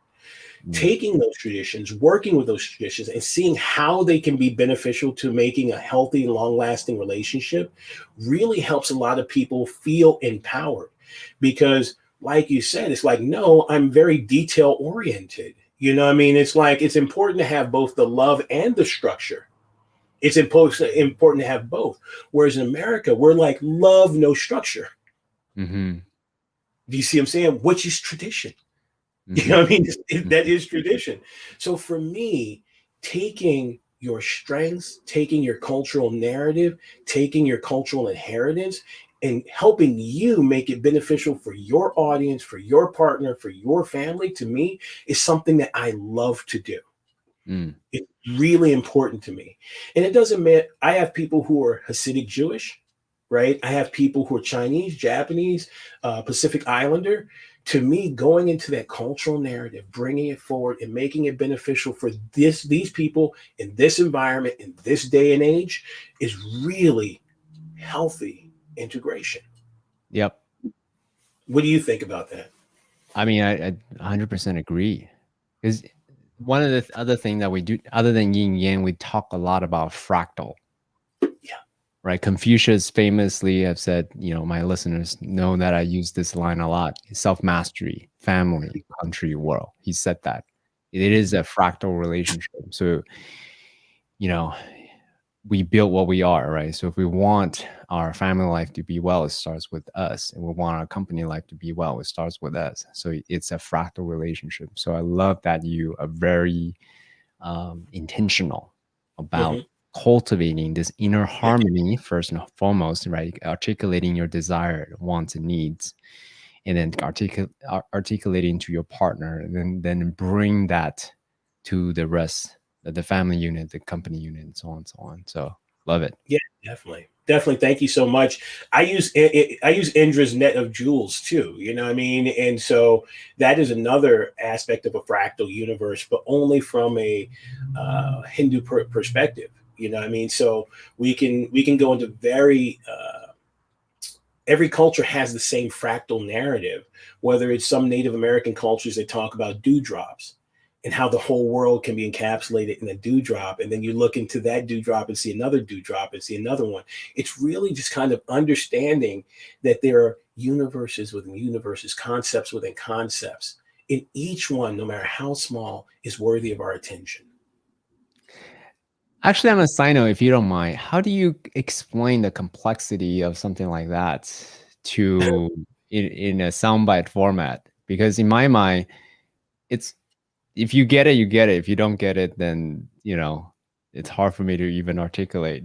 Taking those traditions, working with those traditions, and seeing how they can be beneficial to making a healthy, long-lasting relationship really helps a lot of people feel empowered. Because, like you said, it's like, no, I'm very detail-oriented. You know what I mean? It's like it's important to have both the love and the structure. It's important to have both. Whereas in America, we're like love, no structure. Mm-hmm. Do you see what I'm saying? Which is tradition. You know what I mean? That is tradition. So for me, taking your strengths, taking your cultural narrative, taking your cultural inheritance, and helping you make it beneficial for your audience, for your partner, for your family, to me, is something that I love to do. It's really important to me. And it doesn't matter. I have people who are Hasidic Jewish, right? I have people who are Chinese, Japanese, Pacific Islander. To me, going into that cultural narrative, bringing it forward and making it beneficial for these people in this environment, in this day and age, is really healthy integration. Yep. What do you think about that? I mean, I 100% agree. Because one of the other things that we do, other than yin yang, we talk a lot about fractal. Yeah. Right. Confucius famously have said, my listeners know that I use this line a lot: self-mastery, family, country, world. He said that it is a fractal relationship. So, we build what we are, right? So if we want our family life to be well, it starts with us. And we want our company life to be well, it starts with us. So it's a fractal relationship. So I love that you are very intentional about cultivating this inner harmony first and foremost, right? Articulating your desire, wants, and needs, and then articulating to your partner, and then bring that to the rest, the family unit, the company unit, and so on and so on. So love it. Yeah, definitely. Thank you so much. I use Indra's net of jewels too. You know what I mean? And so that is another aspect of a fractal universe, but only from a Hindu perspective. You know what I mean? So we can go into every culture has the same fractal narrative. Whether it's some Native American cultures that talk about dewdrops and how the whole world can be encapsulated in a dewdrop. And then you look into that dewdrop and see another dewdrop and see another one. It's really just kind of understanding that there are universes within universes, concepts within concepts. And each one, no matter how small, is worthy of our attention. Actually, on a side note, if you don't mind, how do you explain the complexity of something like that to in a soundbite format? Because in my mind, it's, if you get it, you get it. If you don't get it, then it's hard for me to even articulate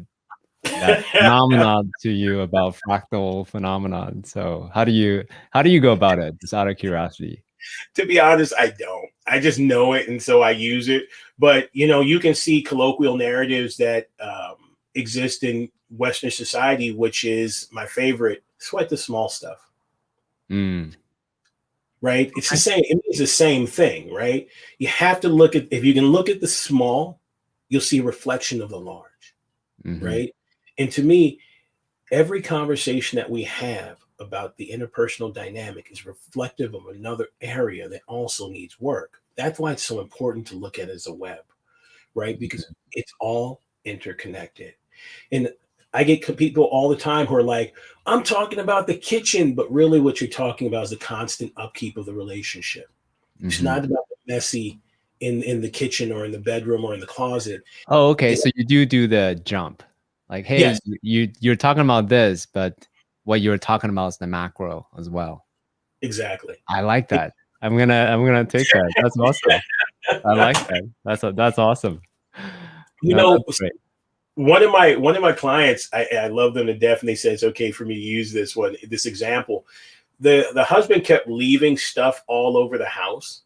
that phenomenon to you about fractal phenomenon. So how do you go about it? Just out of curiosity. To be honest, I don't. I just know it, and so I use it. But you can see colloquial narratives that exist in Western society, which is my favorite. Sweat the small stuff. Right? It's the same. It means the same thing, right? You have to look at, if you can look at the small, you'll see a reflection of the large, right? And to me, every conversation that we have about the interpersonal dynamic is reflective of another area that also needs work. That's why it's so important to look at it as a web, right? Because it's all interconnected. And I get people all the time who are like, I'm talking about the kitchen, but really what you're talking about is the constant upkeep of the relationship. It's not about the messy in the kitchen or in the bedroom or in the closet. Oh, okay. And So you do the jump. Like, hey, yes, you're talking about this, but what you're talking about is the macro as well. exactly. I like that. I'm gonna take that. That's awesome. I like that. That's awesome. You No, know, that's great. one of my clients, I love them to death, and they said it's okay for me to use this example. The husband kept leaving stuff all over the house,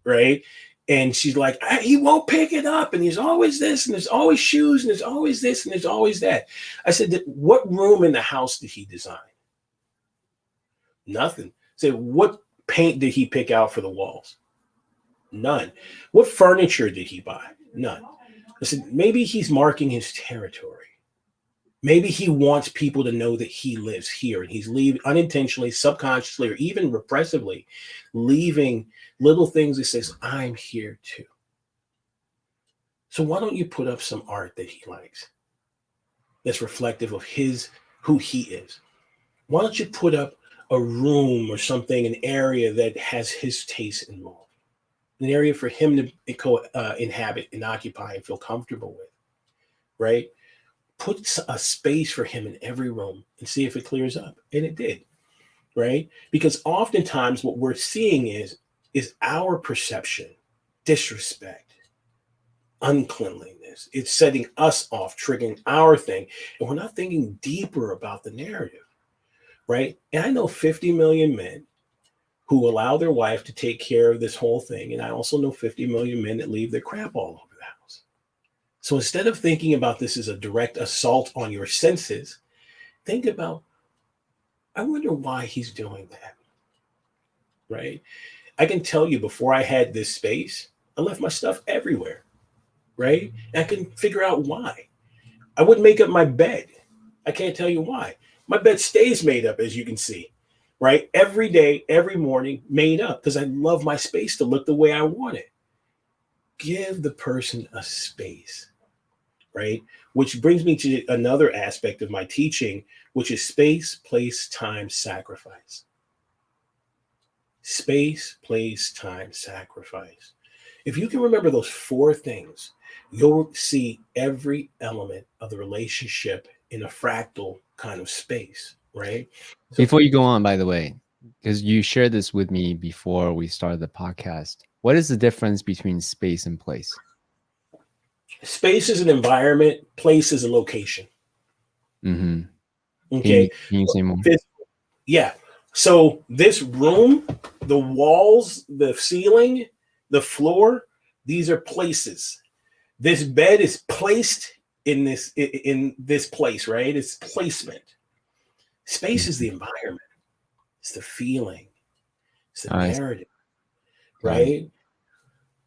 right? And she's like, he won't pick it up, and there's always this, and there's always shoes, and there's always this, and there's always that. I said, what room in the house did he design? Nothing. I said, what paint did he pick out for the walls? None. What furniture did he buy? None. I said, maybe he's marking his territory. Maybe he wants people to know that he lives here, and he's leaving unintentionally, subconsciously, or even repressively, leaving little things that says, I'm here too. So why don't you put up some art that he likes that's reflective of who he is? Why don't you put up a room or something, an area that has his taste involved, an area for him to inhabit and occupy and feel comfortable with, right? Put a space for him in every room and see if it clears up. And it did, right? Because oftentimes what we're seeing is our perception, disrespect, uncleanliness. It's setting us off, triggering our thing. And we're not thinking deeper about the narrative, right? And I know 50 million men who allow their wife to take care of this whole thing. And I also know 50 million men that leave their crap all over the house. So instead of thinking about this as a direct assault on your senses, think about, I wonder why he's doing that, right? I can tell you before I had this space, I left my stuff everywhere, right? And I can figure out why. I wouldn't make up my bed. I can't tell you why. My bed stays made up, as you can see, right? Every day, every morning, made up because I love my space to look the way I want it. Give the person a space, right? Which brings me to another aspect of my teaching, which is space, place, time, sacrifice. Space, place, time, sacrifice. If you can remember those four things, you'll see every element of the relationship in a fractal kind of space, right? So Before you go on, by the way, because you shared this with me before we started the podcast, what is the difference between space and place? space is an environment, place is a location. Mm-hmm. Okay. Can you say more? Yeah. So this room, the walls, the ceiling, the floor, these are places. This bed is placed in this place, right? It's placement. Space is the environment. It's the feeling. It's the I narrative, got it. right?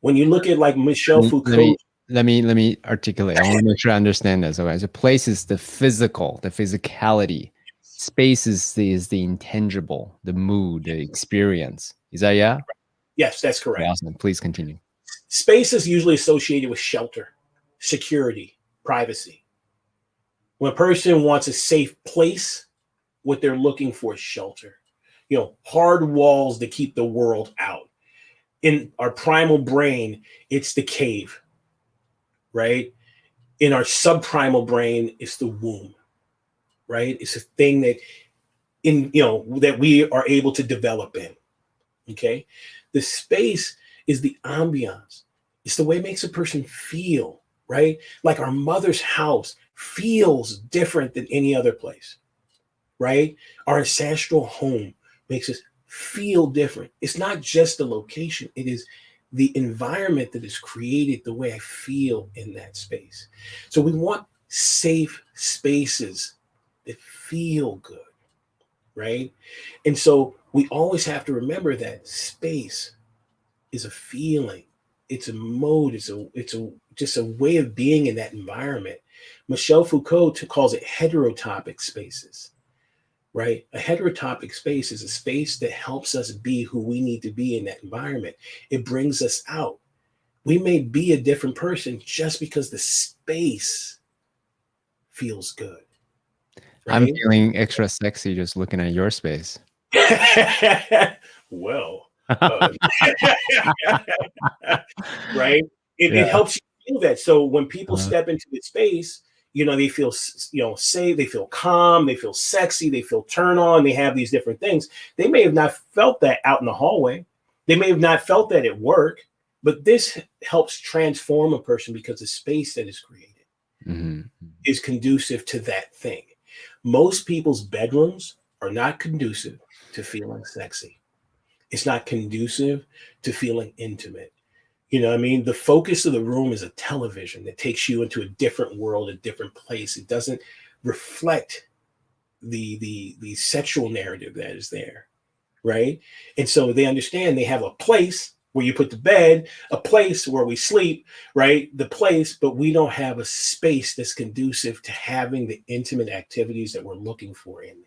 When you look at like Michel Let Foucault, me let me articulate. I want to make sure I understand this. Okay, so place is the physical, the physicality. Space is the intangible, the mood, the experience. Is that yeah? yes, that's Okay, correct. awesome. Please continue. Space is usually associated with shelter, security, privacy. When a person wants a safe place, what they're looking for is shelter. Hard walls to keep the world out. In our primal brain, it's the cave, right? In our subprimal brain, it's the womb, right? It's a thing that we are able to develop in. Okay. The space is the ambiance. It's the way it makes a person feel, right? Like our mother's house feels different than any other place, right? Our ancestral home makes us feel different. It's not just the location, it is the environment that is created the way I feel in that space. So we want safe spaces that feel good, right? And so we always have to remember that space is a feeling, it's a mode, it's a just a way of being in that environment. Michel Foucault calls it heterotopic spaces, right? A heterotopic space is a space that helps us be who we need to be in that environment. It brings us out. We may be a different person just because the space feels good, I'm right? feeling extra sexy just looking at your space. Well, Right? It Yeah. helps you feel that. So when people Uh, step into the space, they feel, safe, they feel calm, they feel sexy, they feel turn on, they have these different things. They may have not felt that out in the hallway. They may have not felt that at work, but this helps transform a person because the space that is created mhm. is conducive to that thing. Most people's bedrooms are not conducive to feeling sexy. It's not conducive to feeling intimate. You know what I mean? The focus of the room is a television that takes you into a different world, a different place. It doesn't reflect the sexual narrative that is there, right? And so they understand they have a place where you put the bed, a place where we sleep, right? The place, but we don't have a space that's conducive to having the intimate activities that we're looking for in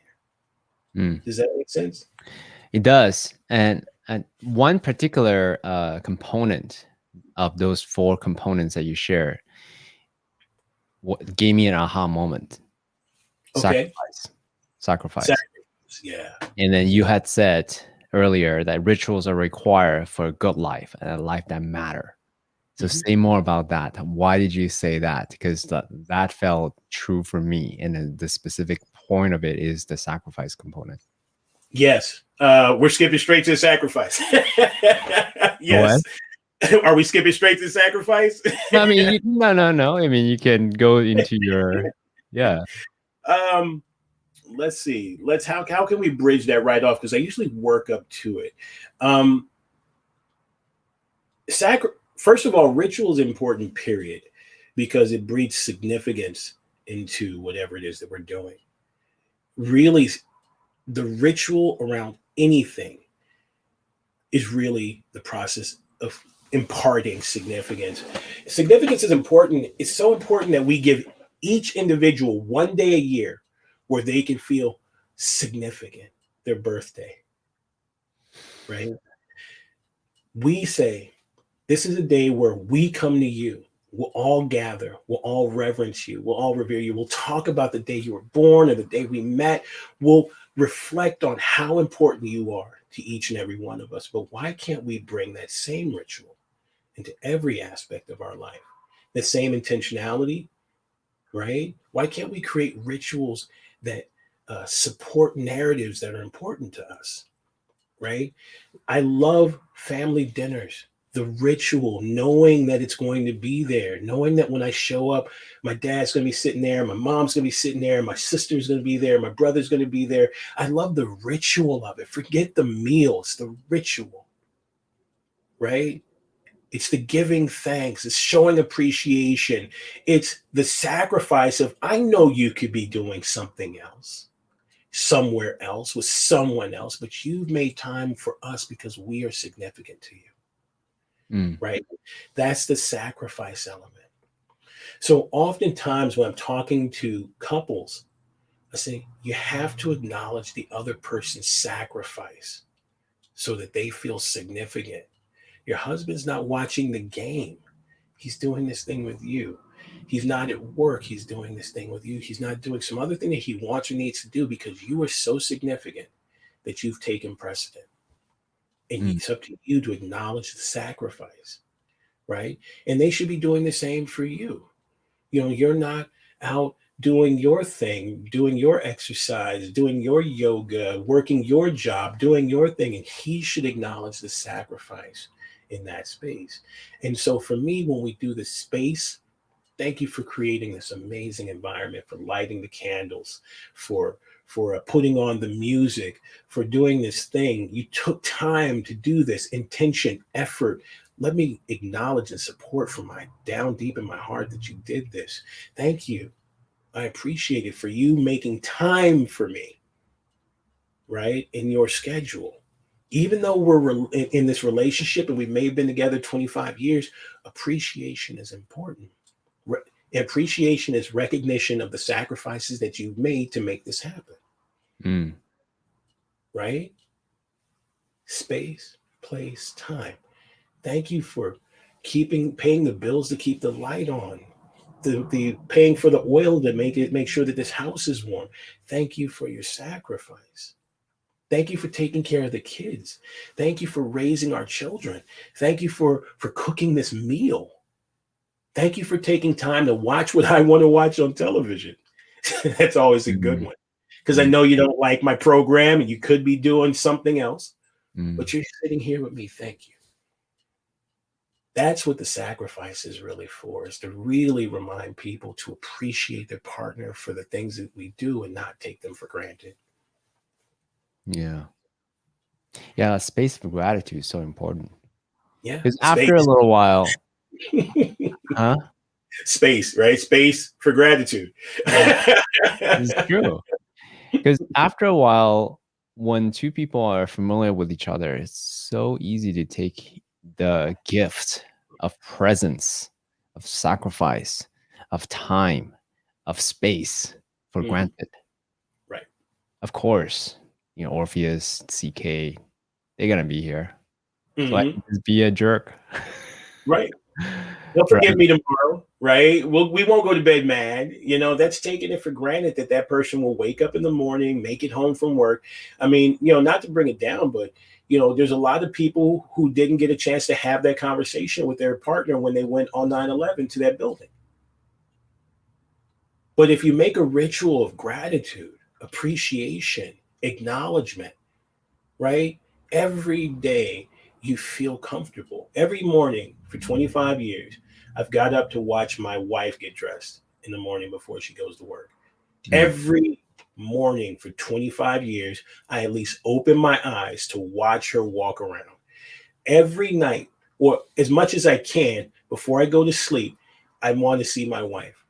there. Mm. Does that make sense? It does. And one particular component of those four components that you share what gave me an aha moment. Okay. Sacrifice. Sacrifice. Sacrifice. Yeah. And then you had said earlier that rituals are required for a good life and a life that matter. So Mhm. say more about that. Why did you say that? Because that felt true for me. And then the specific point of it is the sacrifice component. Yes. We're skipping straight to the sacrifice. What? Yes. Are we skipping straight to the sacrifice? I mean, no. I mean, you can go into your, yeah. um, let's see. How can we bridge that right off? Because I usually work up to it. Um, First of all, ritual is important, period, because it breeds significance into whatever it is that we're doing. Really, the ritual around anything is really the process of imparting significance. Significance is important. It's so important that we give each individual one day a year where they can feel significant, their birthday, right? We say, this is a day where we come to you. We'll all gather. We'll all reverence you. We'll all revere you. We'll talk about the day you were born or the day we met. We'll reflect on how important you are to each and every one of us. But why can't we bring that same ritual into every aspect of our life? The same intentionality, right? Why can't we create rituals that support narratives that are important to us, right? I love family dinners, the ritual, knowing that it's going to be there, knowing that when I show up, my dad's going to be sitting there, my mom's going to be sitting there, my sister's going to be there, my brother's going to be there. I love the ritual of it. Forget the meals, the ritual, right? It's the giving thanks, it's showing appreciation, it's the sacrifice of, I know you could be doing something else somewhere else with someone else, but you've made time for us because we are significant to you, Mm. right? That's the sacrifice element. So oftentimes when I'm talking to couples, I say, you have to acknowledge the other person's sacrifice so that they feel significant. Your husband's not watching the game. He's doing this thing with you. He's not at work. He's doing this thing with you. He's not doing some other thing that he wants or needs to do because you are so significant that you've taken precedent. And Mm. it's up to you to acknowledge the sacrifice, right? And they should be doing the same for you. You're not out doing your thing, doing your exercise, doing your yoga, working your job, doing your thing. And he should acknowledge the sacrifice in that space. And so for me, when we do the space, thank you for creating this amazing environment, for lighting the candles, for putting on the music, for doing this thing. You took time to do this, intention, effort. Let me acknowledge and support from my down deep in my heart that you did this. Thank you. I appreciate it for you making time for me, right? In your schedule. Even though we're in this relationship and we may have been together 25 years, appreciation is important. Re- Appreciation is recognition of the sacrifices that you've made to make this happen, Mm. right? Space, place, time. Thank you for paying the bills to keep the light on, the paying for the oil to make sure that this house is warm. Thank you for your sacrifice. Thank you for taking care of the kids. Thank you for raising our children. Thank you for cooking this meal. Thank you for taking time to watch what I want to watch on television. That's always a good Mm, one. Because I mm, know you don't like my program and you could be doing something else, mm. but you're sitting here with me. Thank you. That's what the sacrifice is really for, is to really remind people to appreciate their partner for the things that we do and not take them for granted. Yeah. Yeah. Space for gratitude is so important. Yeah. Because after a Space. little while, huh? Space, right? Space for gratitude. Yeah, it's true. Because after a while, when two people are familiar with each other, it's so easy to take the gift of presence, of sacrifice, of time, of space for Mhm. granted. Right. Of course, Orpheus, CK, they're gonna be here. So I Hmm. can just be a jerk. Right. They'll forgive Right. me tomorrow, right? We won't go to bed mad. That's taking it for granted that that person will wake up in the morning, make it home from work. I mean, not to bring it down, but there's a lot of people who didn't get a chance to have that conversation with their partner when they went on 9/11 to that building. But if you make a ritual of gratitude, appreciation, acknowledgement, right? Every day you feel comfortable. Every morning for 25 years, I've got up to watch my wife get dressed in the morning before she goes to work. Mm, Every morning for 25 years, I at least open my eyes to watch her walk around. Every night, or as much as I can, before I go to sleep, I want to see my wife.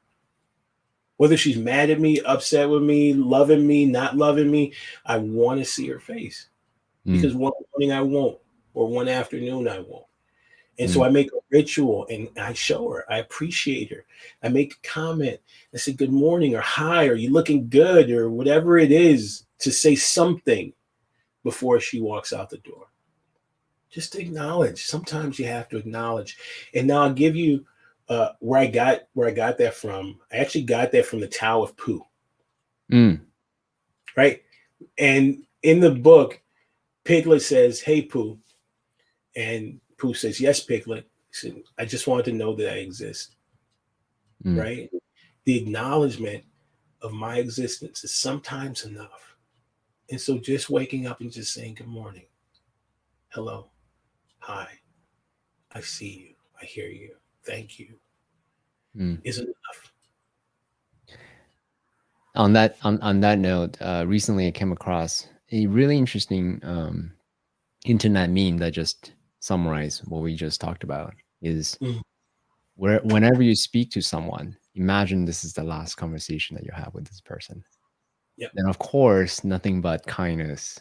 Whether she's mad at me, upset with me, loving me, not loving me, I want to see her face. mm, Because one morning I won't, or one afternoon I won't. And so mm, I make a ritual and I show her, I appreciate her. I make a comment. I say, good morning, or hi, or you looking good, or whatever it is, to say something before she walks out the door. Just to acknowledge. Sometimes you have to acknowledge. And now I'll give you where I got that from. I actually got that from the Tao of Pooh, mm, right? And in the book, Piglet says, hey, Pooh. And Pooh says, yes, Piglet. He said, I just wanted to know that I exist, mm. right? The acknowledgement of my existence is sometimes enough. And so just waking up and just saying, good morning, hello, hi, I see you, I hear you, thank you, Mm. is enough. On that note, recently I came across a really interesting internet meme that just summarized what we just talked about. Is Mm, whenever you speak to someone, imagine this is the last conversation that you have with this person. yep. Then of course, nothing but kindness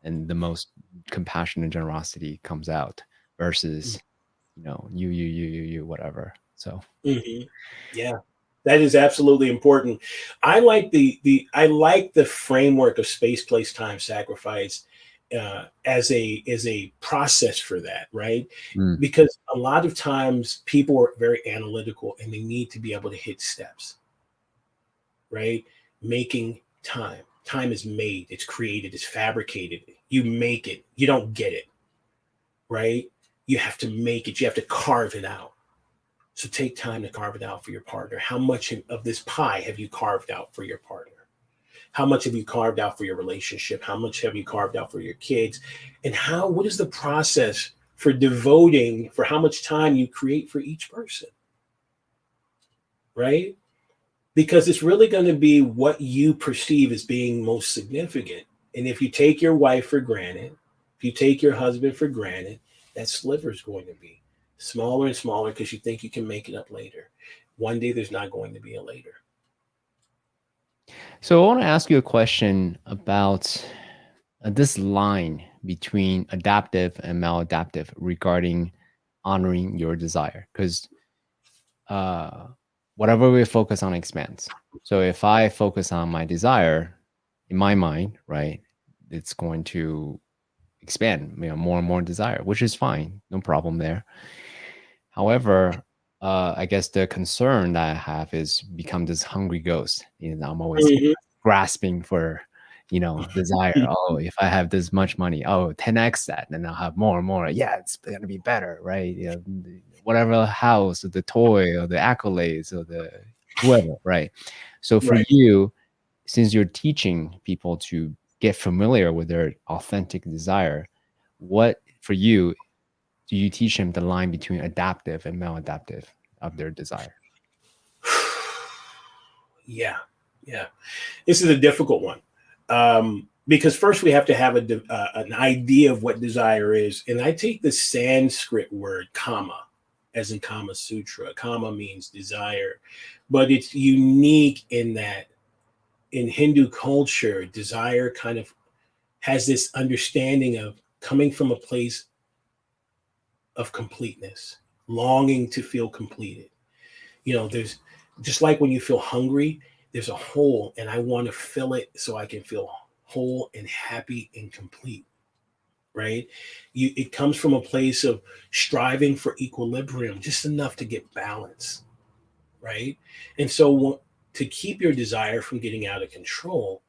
and the most compassion and generosity comes out versus you whatever. So Mm-hmm. Yeah, that is absolutely important. I like the framework of space, place, time, sacrifice as a process for that, right? mm, Because a lot of times people are very analytical and they need to be able to hit steps, right? Making time. Time is made, it's created, it's fabricated. You make it, you don't get it, right? You have to make it, you have to carve it out. So take time to carve it out for your partner. How much of this pie have you carved out for your partner? How much have you carved out for your relationship? How much have you carved out for your kids? And what is the process for devoting, for how much time you create for each person, right? Because it's really going to be what you perceive as being most significant. And if you take your wife for granted, if you take your husband for granted, that sliver is going to be smaller and smaller because you think you can make it up later. One day there's not going to be a later. so I want to ask you a question about this line between adaptive and maladaptive regarding honoring your desire, because uh, whatever we focus on expands. So if I focus on my desire, in my mind, right, it's going to expand, more and more desire, which is fine, no problem there. However, I guess the concern that I have is become this hungry ghost. I'm always Mhm. grasping for, desire. Oh, if I have this much money, 10x that, then I'll have more and more. Yeah, it's gonna be better, right? Whatever house or the toy or the accolades or the whoever, right? So for Right. you, since you're teaching people to get familiar with their authentic desire, what for you do you teach them the line between adaptive and maladaptive of their desire? Yeah. This is a difficult one. Because first we have to have an idea of what desire is. And I take the Sanskrit word kama, as in Kama Sutra. Kama means desire, but it's unique in that in Hindu culture, desire kind of has this understanding of coming from a place of completeness, longing to feel completed. There's just like when you feel hungry, there's a hole, and I want to fill it so I can feel whole and happy and complete. Right? It comes from a place of striving for equilibrium, just enough to get balance. Right? And so to keep your desire from getting out of control,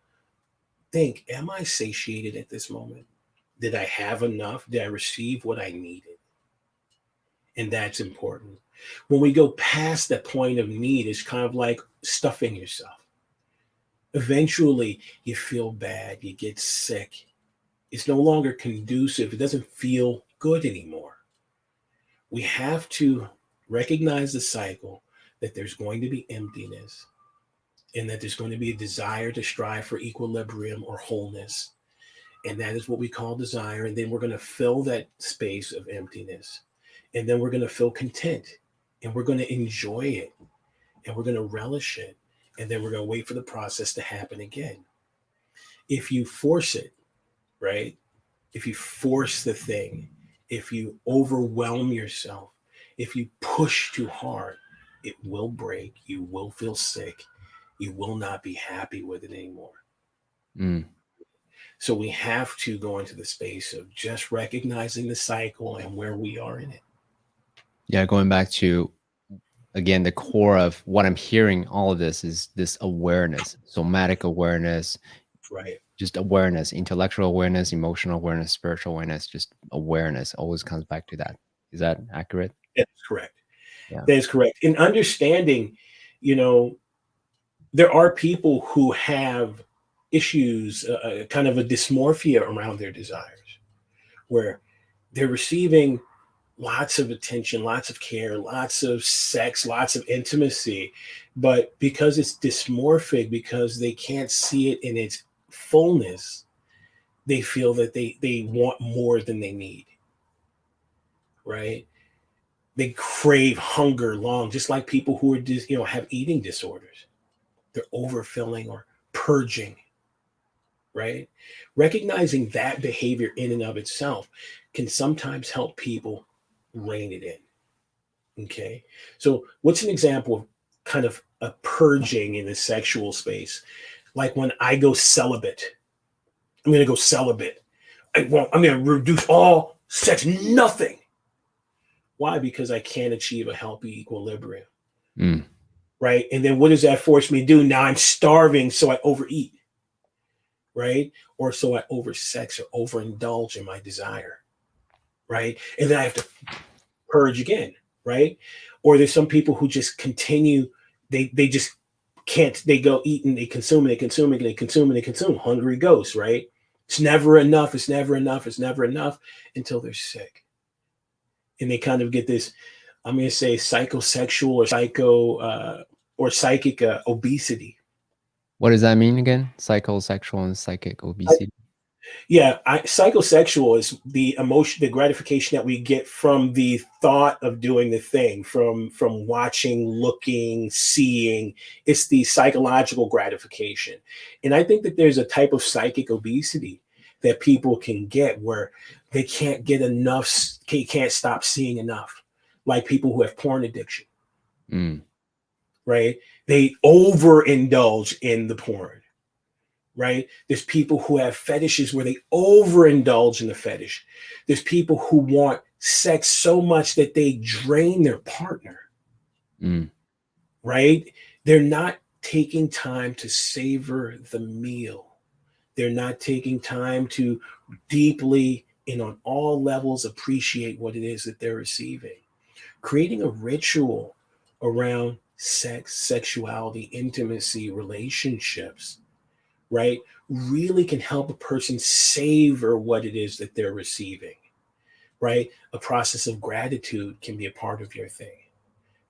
think, am I satiated at this moment? Did I have enough? Did I receive what I needed? And that's important. When we go past that point of need, it's kind of like stuffing yourself. Eventually, you feel bad, you get sick. It's no longer conducive. It doesn't feel good anymore. We have to recognize the cycle that there's going to be emptiness and that there's going to be a desire to strive for equilibrium or wholeness. And that is what we call desire. And then we're going to fill that space of emptiness. And then we're going to feel content, and we're going to enjoy it, and we're going to relish it. And then we're going to wait for the process to happen again. If you force it, right? If you force the thing, if you overwhelm yourself, if you push too hard, it will break. You will feel sick. You will not be happy with it anymore. Mm. So we have to go into the space of just recognizing the cycle and where we are in it. Yeah, going back to, again, the core of what I'm hearing, all of this is this awareness, somatic awareness, Right. just awareness, intellectual awareness, emotional awareness, spiritual awareness, just awareness always comes back to that. Is that accurate? That's correct. Yeah. That is correct. In understanding, there are people who have issues, kind of a dysmorphia around their desires, where they're receiving lots of attention, lots of care, lots of sex, lots of intimacy. But because it's dysmorphic, because they can't see it in its fullness, they feel that they want more than they need. Right? They crave hunger long, just like people who are have eating disorders. They're overfilling or purging. Right? Recognizing that behavior in and of itself can sometimes help people rein it in. Okay. So what's an example of kind of a purging in the sexual space? Like when I go celibate, I'm going to go celibate. I'm going to reduce all sex, nothing. Why? Because I can't achieve a healthy equilibrium. Mm. Right. And then what does that force me to do? Now I'm starving, so I overeat. Right. Or so I oversex or overindulge in my desire. Right. And then I have to purge again. Right. Or there's some people who just continue, they just can't, they go eat and they consume and they consume and they consume and they consume. Hungry ghosts, right? It's never enough. It's never enough. It's never enough until they're sick. And they kind of get this, I'm going to say psychosexual or psychic obesity. What does that mean again? Psychosexual and psychic obesity? Yeah, psychosexual is the emotion, the gratification that we get from the thought of doing the thing, from watching, looking, seeing. It's the psychological gratification. And I think that there's a type of psychic obesity that people can get where they can't get enough, can't stop seeing enough. Like people who have porn addiction. Mm. Right? They overindulge in the porn. Right? There's people who have fetishes where they overindulge in the fetish. There's people who want sex so much that they drain their partner. Mm. Right? They're not taking time to savor the meal. They're not taking time to deeply and on all levels appreciate what it is that they're receiving. Creating a ritual around sex, sexuality, intimacy, relationships, right, really can help a person savor what it is that they're receiving, right? A process of gratitude can be a part of your thing,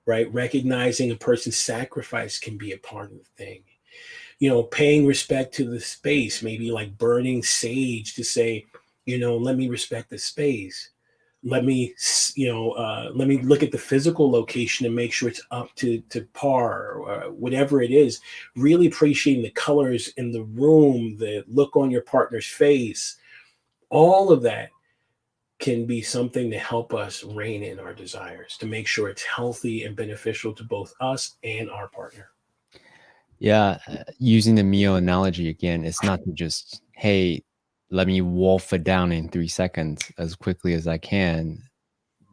right? Recognizing a person's sacrifice can be a part of the thing. Paying respect to the space, maybe like burning sage to say, let me respect the space. Let me, let me look at the physical location and make sure it's up to par, or whatever it is. Really appreciating the colors in the room, the look on your partner's face, all of that can be something to help us rein in our desires, to make sure it's healthy and beneficial to both us and our partner. Yeah, using the meal analogy again, it's not to just, hey, let me wolf it down in 3 seconds as quickly as I can,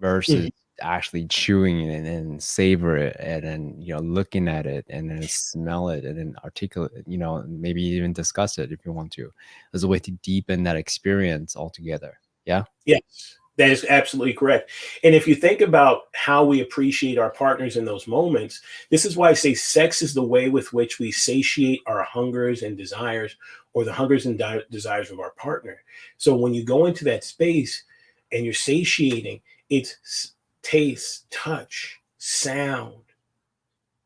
versus Mhm. actually chewing it and savor it and then looking at it and then smell it and then articulate, maybe even discuss it if you want to, as a way to deepen that experience altogether. Yeah. Yes, that is absolutely correct. And if you think about how we appreciate our partners in those moments, this is why I say sex is the way with which we satiate our hungers and desires, or the hungers and desires of our partner. So when you go into that space and you're satiating, it's taste, touch, sound,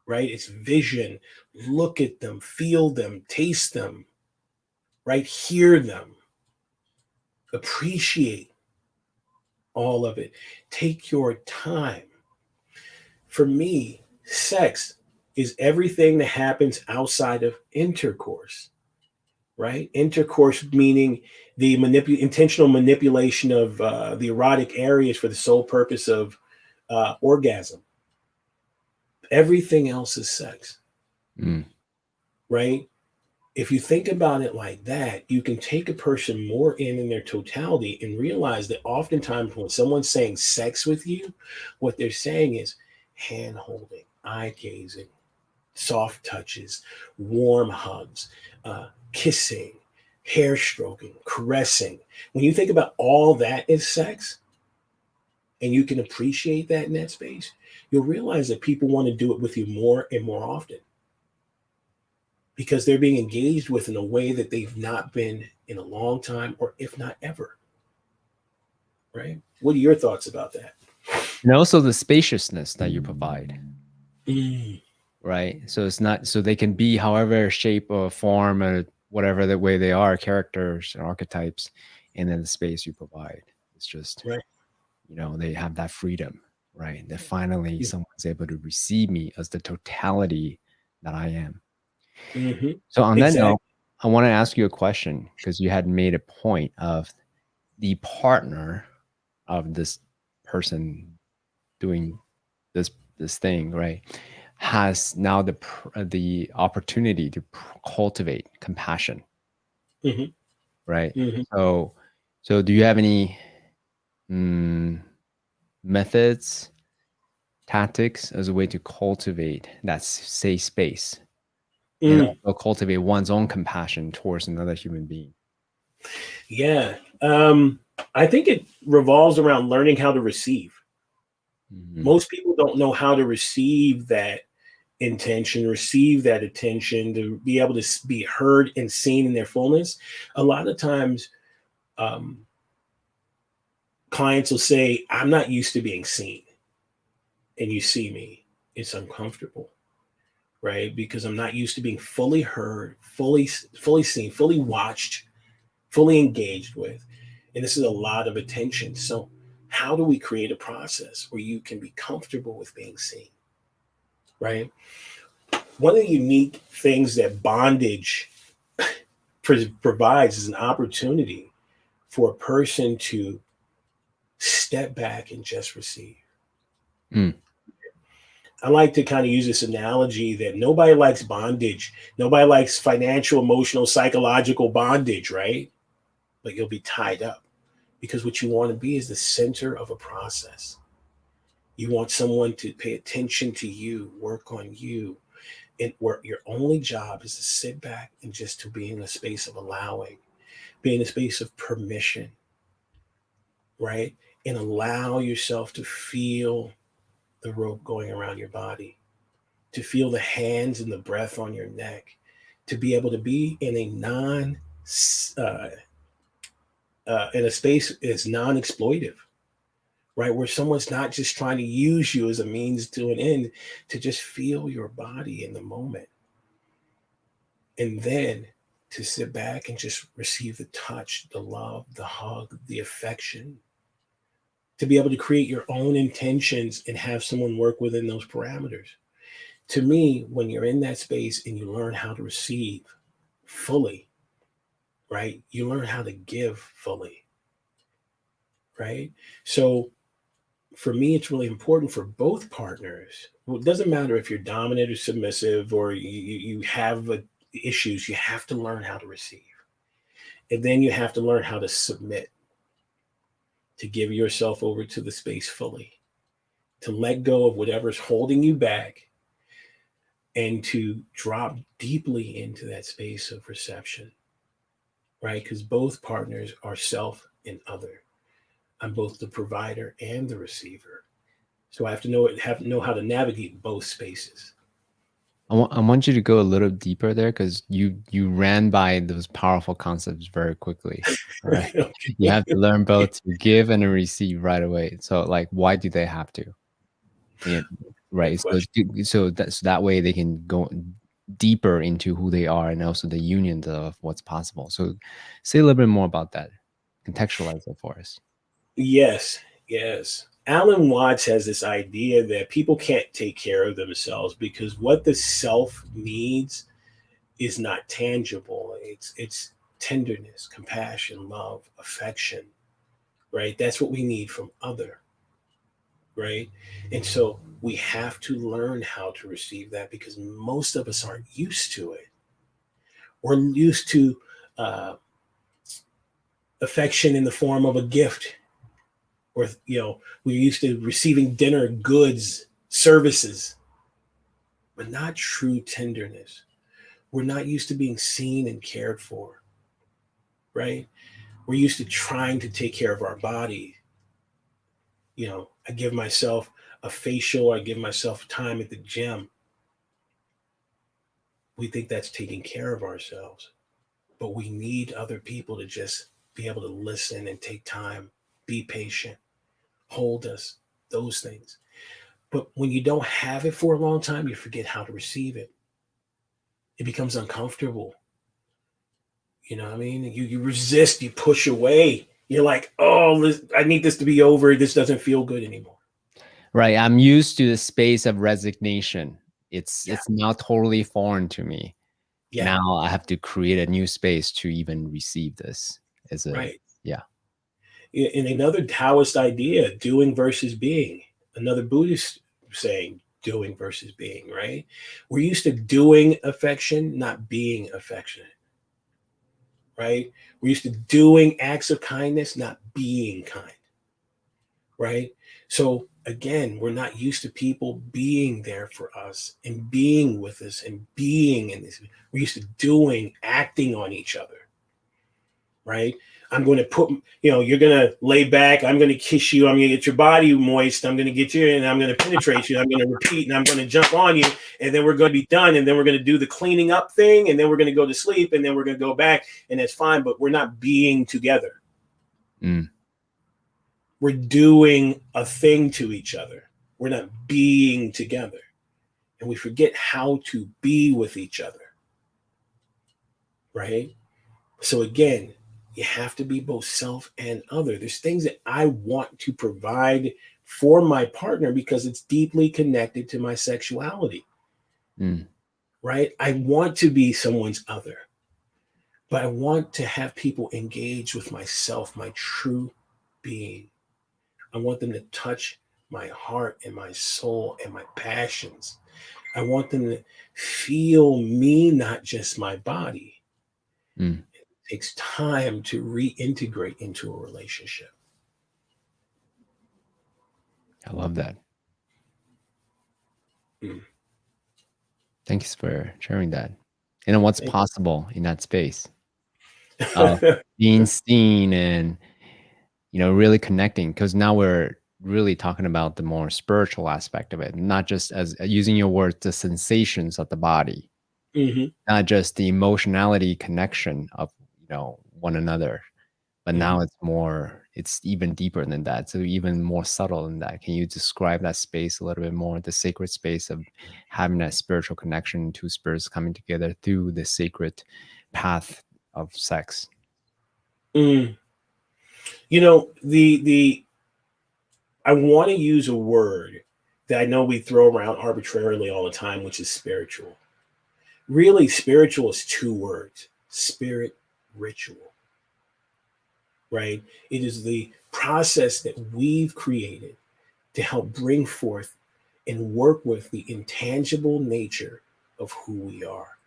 right? It's vision. Look at them, feel them, taste them, right? Hear them, appreciate all of it. Take your time. For me, sex is everything that happens outside of intercourse, right? Intercourse meaning the intentional manipulation of the erotic areas for the sole purpose of orgasm. Everything else is sex, Mm. right? If you think about it like that, you can take a person more in their totality and realize that oftentimes when someone's saying sex with you, what they're saying is hand holding, eye gazing, soft touches, warm hugs, kissing, hair stroking, caressing. When you think about all that is sex, and you can appreciate that in that space, you'll realize that people want to do it with you more and more often, because they're being engaged with in a way that they've not been in a long time, or if not ever. Right? What are your thoughts about that? And also the spaciousness that you provide, Mm, right? So it's not, so they can be however shape or form or whatever the way they are, characters and archetypes, and then the space you provide. It's just, right. they have that freedom, right? That finally someone's able to receive me as the totality that I am. Mm-hmm. So on that Exactly. note, I want to ask you a question, because you had made a point of the partner of this person doing this thing, right, has now the opportunity to cultivate compassion, Mm-hmm. right? Mm-hmm. So do you have any methods, tactics as a way to cultivate that safe space and Mm. also cultivate one's own compassion towards another human being? Yeah. I think it revolves around learning how to receive. Mhm. Most people don't know how to receive that intention, receive that attention, to be able to be heard and seen in their fullness. A lot of times, um, clients will say, I'm not used to being seen. And you see me, it's uncomfortable, right? Because I'm not used to being fully heard, fully seen, fully watched, fully engaged with. And this is a lot of attention. So, how do we create a process where you can be comfortable with being seen, right? One of the unique things that bondage provides is an opportunity for a person to step back and just receive. Mm. I like to kind of use this analogy that nobody likes bondage. Nobody likes financial, emotional, psychological bondage, right? But you'll be tied up, because what you want to be is the center of a process. You want someone to pay attention to you, work on you, where your only job is to sit back and just to be in a space of allowing, be in a space of permission, right? And allow yourself to feel the rope going around your body, to feel the hands and the breath on your neck, to be able to be in a uh, in a space that's non-exploitive, right? Where someone's not just trying to use you as a means to an end, to just feel your body in the moment. And then to sit back and just receive the touch, the love, the hug, the affection, to be able to create your own intentions and have someone work within those parameters. To me, when you're in that space and you learn how to receive fully, right? You learn how to give fully, right? So for me, it's really important for both partners. Well, it doesn't matter if you're dominant or submissive or you have issues, you have to learn how to receive. And then you have to learn how to submit, to give yourself over to the space fully, to let go of whatever's holding you back, and to drop deeply into that space of reception, right? Because both partners are self and other. I'm both the provider and the receiver. So I have to know how to navigate both spaces. I want you to go a little deeper there because you ran by those powerful concepts very quickly. Right. Okay. You have to learn both to give and to receive right away. So like, why do they have to? Yeah, Great right. question. So that way they can go deeper into who they are and also the union of what's possible. So say a little bit more about that. Contextualize it for us. Yes, yes. Alan Watts has this idea that people can't take care of themselves because what the self needs is not tangible. It's tenderness, compassion, love, affection, right? That's what we need from other, right? And so we have to learn how to receive that because most of us aren't used to it. We're used to uh, affection in the form of a gift, or we're used to receiving dinner, goods, services, but not true tenderness. We're not used to being seen and cared for, right? We're used to trying to take care of our body. I give myself a facial, I give myself time at the gym. We think that's taking care of ourselves, but we need other people to just be able to listen and take time, be patient, hold us, those things. But when you don't have it for a long time, you forget how to receive it. It becomes uncomfortable. You know what I mean? You resist, you push away. You're like, oh, I need this to be over. This doesn't feel good anymore. Right. I'm used to the space of resignation. It's Yeah. it's now totally foreign to me. Yeah. Now I have to create a new space to even receive this as a Right. yeah. In another Taoist idea, doing versus being, another Buddhist saying, doing versus being, right? We're used to doing affection, not being affectionate, right? We're used to doing acts of kindness, not being kind, right? So again, we're not used to people being there for us and being with us and being in this. We're used to doing, acting on each other, right? I'm going to put, you're going to lay back. I'm going to kiss you. I'm going to get your body moist. I'm going to get you and I'm going to penetrate you. I'm going to repeat and I'm going to jump on you. And then we're going to be done. And then we're going to do the cleaning up thing. And then we're going to go to sleep. And then we're going to go back. And that's fine. But we're not being together. Mm. We're doing a thing to each other. We're not being together. And we forget how to be with each other. Right? So again, you have to be both self and other. There's things that I want to provide for my partner because it's deeply connected to my sexuality. Mm. Right? I want to be someone's other, but I want to have people engage with myself, my true being. I want them to touch my heart and my soul and my passions. I want them to feel me, not just my body. Mm. It takes time to reintegrate into a relationship. I love that. Mm. Thanks for sharing that. And then what's Thank possible in that space of you. being seen and, really connecting? Because now we're really talking about the more spiritual aspect of it, not just as using your words, the sensations of the body, Hmm. not just the emotionality connection of, one another. But now Hmm. it's even deeper than that. So even more subtle than that. Can you describe that space a little bit more? The sacred space of having that spiritual connection, two spirits coming together through the sacred path of sex. Mm. The I want to use a word that I know we throw around arbitrarily all the time, which is spiritual. Really, spiritual is two words: spirit, ritual. Right? It is the process that we've created to help bring forth and work with the intangible nature of who we are,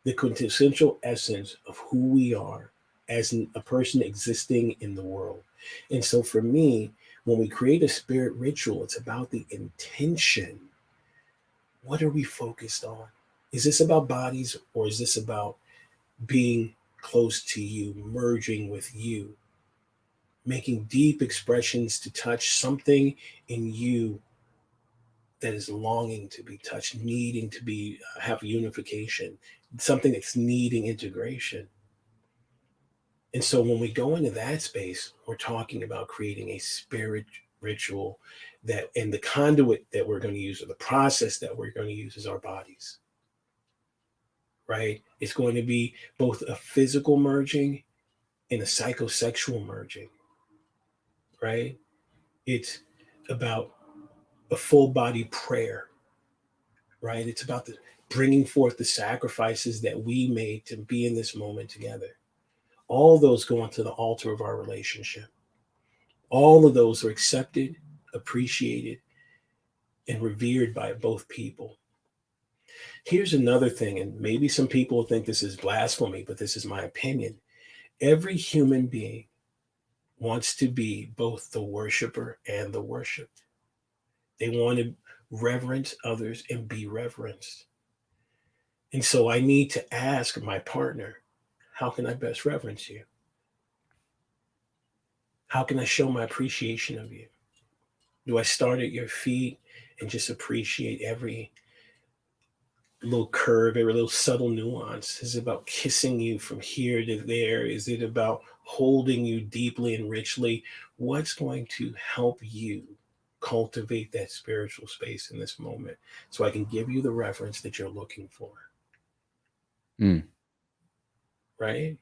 the quintessential essence of who we are as a person existing in the world. And so for me, when we create a spirit ritual, it's about the intention. What are we focused on? Is this about bodies, or is this about being close to you, merging with you, making deep expressions to touch something in you that is longing to be touched, needing to be have unification, something that's needing integration. And so when we go into that space, we're talking about creating a spirit ritual that, and the conduit that we're going to use, or the process that we're going to use, is our bodies. Right? It's going to be both a physical merging and a psychosexual merging. Right? It's about a full body prayer. Right? It's about the bringing forth the sacrifices that we made to be in this moment together. All those go onto the altar of our relationship. All of those are accepted, appreciated, and revered by both people. Here's another thing, and maybe some people think this is blasphemy, but this is my opinion. Every human being wants to be both the worshiper and the worshiped. They want to reverence others and be reverenced. And so I need to ask my partner, how can I best reverence you? How can I show my appreciation of you? Do I start at your feet and just appreciate every little curve, every little subtle nuance? Is it about kissing you from here to there? Is it about holding you deeply and richly? What's going to help you cultivate that spiritual space in this moment so I can give you the reference that you're looking for? Mm. Right?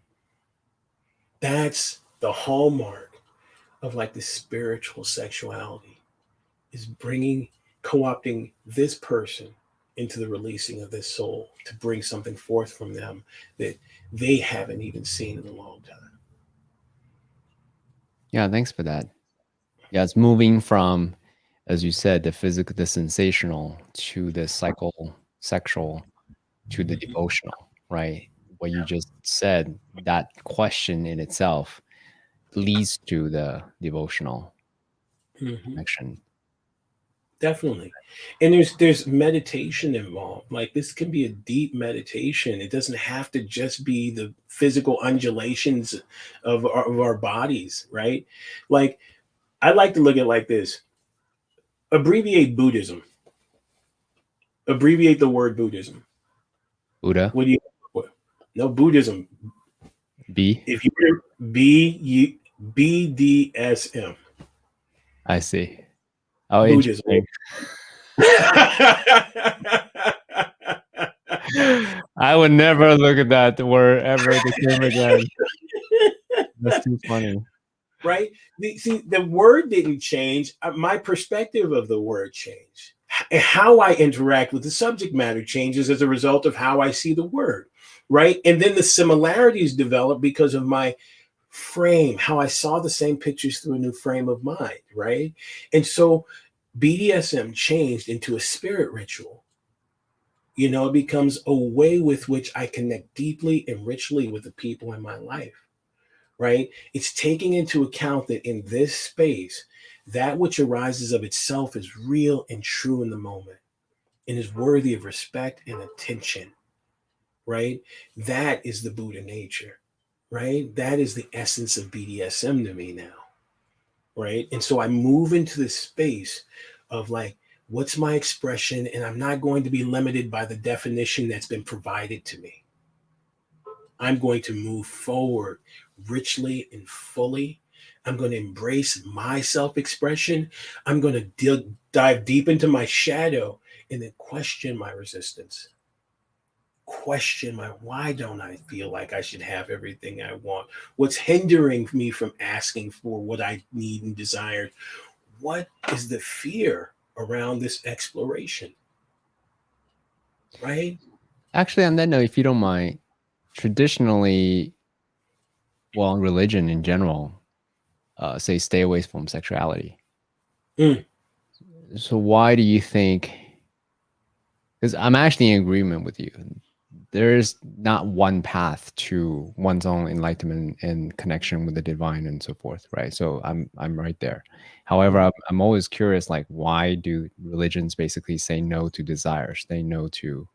That's the hallmark of like the spiritual sexuality, is bringing, co-opting this person into the releasing of this soul to bring something forth from them that they haven't even seen in a long time. Yeah, thanks for that. Yeah, it's moving from, as you said, the physical, the sensational to the psychosexual to the Mm-hmm. devotional, right? What you just said, that question in itself leads to the devotional Mm-hmm. connection. Definitely. And there's meditation involved. Like, this can be a deep meditation. It doesn't have to just be the physical undulations of our bodies, right? Like, I like to look at it like this: abbreviate Buddhism, abbreviate the word Buddhism. Buddha, What do you what? No, Buddhism. B. If you were BDSM, I see. Oh, Buddhism. interesting. I would never look at that word ever the same again. That's too funny. Right? The word didn't change. My perspective of the word changed. How I interact with the subject matter changes as a result of how I see the word. Right? And then the similarities develop because of my frame, how I saw the same pictures through a new frame of mind. Right? And so BDSM changed into a spirit ritual. It becomes a way with which I connect deeply and richly with the people in my life. Right? It's taking into account that in this space, that which arises of itself is real and true in the moment. and is worthy of respect and attention, right? That is the Buddha nature, right? That is the essence of BDSM to me now, right? And so I move into this space of like, what's my expression? And I'm not going to be limited by the definition that's been provided to me. I'm going to move forward richly and fully. I'm going to embrace my self-expression. I'm going to dive deep into my shadow and then question my resistance. Question my, why don't I feel like I should have everything I want? What's hindering me from asking for what I need and desire? What is the fear around this exploration? Right? Actually, on that note, if you don't mind, traditionally, well, religion in general, say stay away from sexuality. Mm. So why do you think? Because I'm actually in agreement with you. There is not one path to one's own enlightenment and connection with the divine and so forth, right? So I'm right there. However, I'm always curious, like, why do religions basically say no to desire, say no to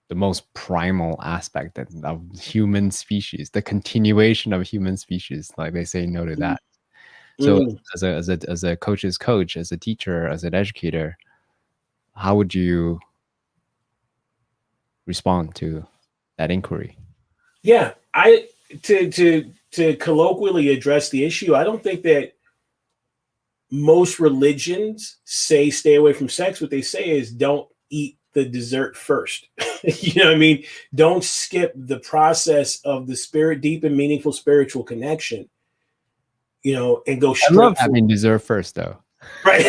the most primal aspect of human species, the continuation of human species? Like they say no to that. So Mm. as a coach's coach, as a teacher, as an educator, how would you respond to that inquiry? Yeah, I to colloquially address the issue, I don't think that most religions say stay away from sex. What they say is don't eat the dessert first. You know what I mean? Don't skip the process of the spirit, deep and meaningful spiritual connection, you know, and go I love straight for having dessert first, though. right.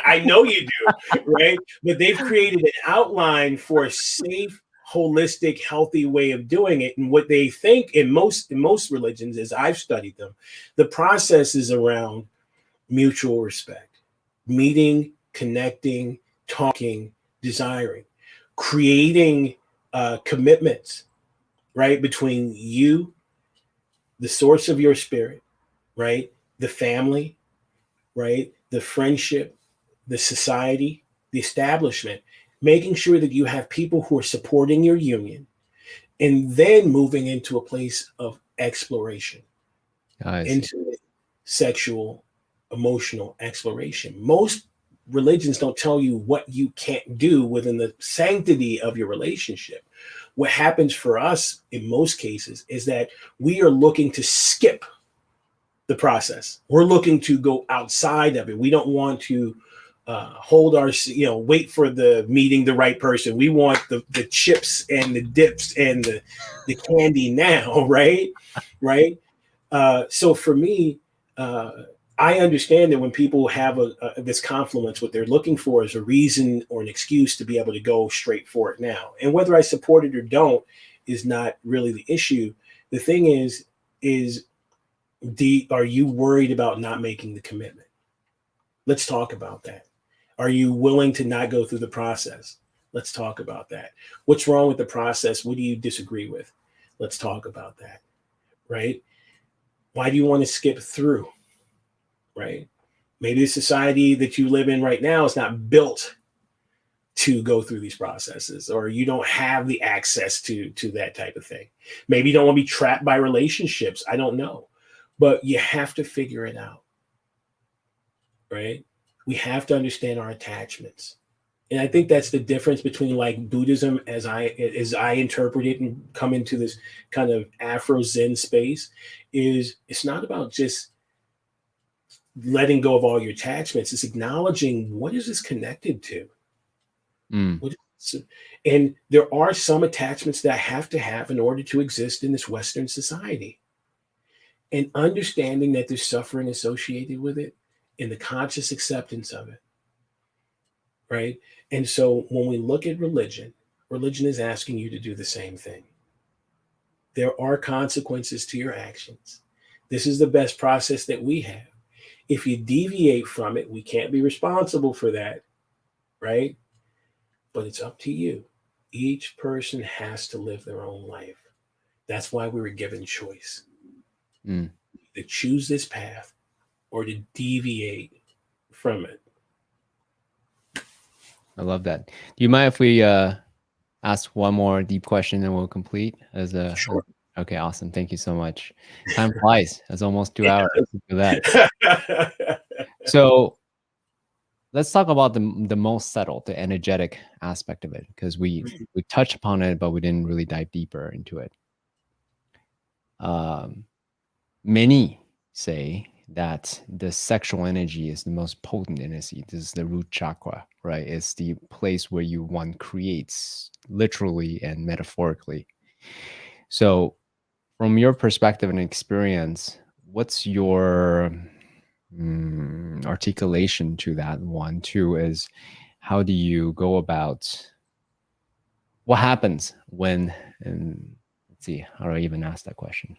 I know you do, right? But they've created an outline for a safe, holistic, healthy way of doing it. And what they think in most religions, as I've studied them, the process is around mutual respect, meeting, connecting, talking, desiring, creating commitments, right, between you, the source of your spirit, right, the family, right, the friendship, the society, the establishment, making sure that you have people who are supporting your union, and then moving into a place of exploration, I see. intimate, sexual, emotional exploration. Most religions don't tell you what you can't do within the sanctity of your relationship. What happens for us in most cases is that we are looking to skip the process. We're looking to go outside of it. We don't want to hold our, you know, wait for the meeting the right person. We want the chips and the dips and the candy now, right? Right. So for me, I understand that when people have this confluence, what they're looking for is a reason or an excuse to be able to go straight for it now. And whether I support it or don't is not really the issue. The thing is are you worried about not making the commitment? Let's talk about that. Are you willing to not go through the process? Let's talk about that. What's wrong with the process? What do you disagree with? Let's talk about that. Right? Why do you want to skip through? Right? Maybe the society that you live in right now is not built to go through these processes, or you don't have the access to that type of thing. Maybe you don't want to be trapped by relationships. I don't know. But you have to figure it out. Right? We have to understand our attachments. And I think that's the difference between like Buddhism as I interpret it and come into this kind of Afro Zen space is it's not about just letting go of all your attachments. It's acknowledging what is this connected to? Mm. And there are some attachments that I have to have in order to exist in this Western society. And understanding that there's suffering associated with it and the conscious acceptance of it. Right. And so when we look at religion, religion is asking you to do the same thing. There are consequences to your actions. This is the best process that we have. If you deviate from it, we can't be responsible for that. Right. But it's up to you. Each person has to live their own life. That's why we were given choice to choose this path or to deviate from it. I love that. Do you mind if we ask one more deep question and we'll complete as a Sure. okay, awesome. Thank you so much. Time flies. It's almost 2 hours. Yeah. Look at that. So let's talk about the most subtle, the energetic aspect of it, because we touched upon it, but we didn't really dive deeper into it. Many say that the sexual energy is the most potent energy. This is the root chakra, right? It's the place where one creates literally and metaphorically. So, from your perspective and experience, what's your articulation to that one? Two is, how do you go about what happens when? And let's see, how do I even ask that question?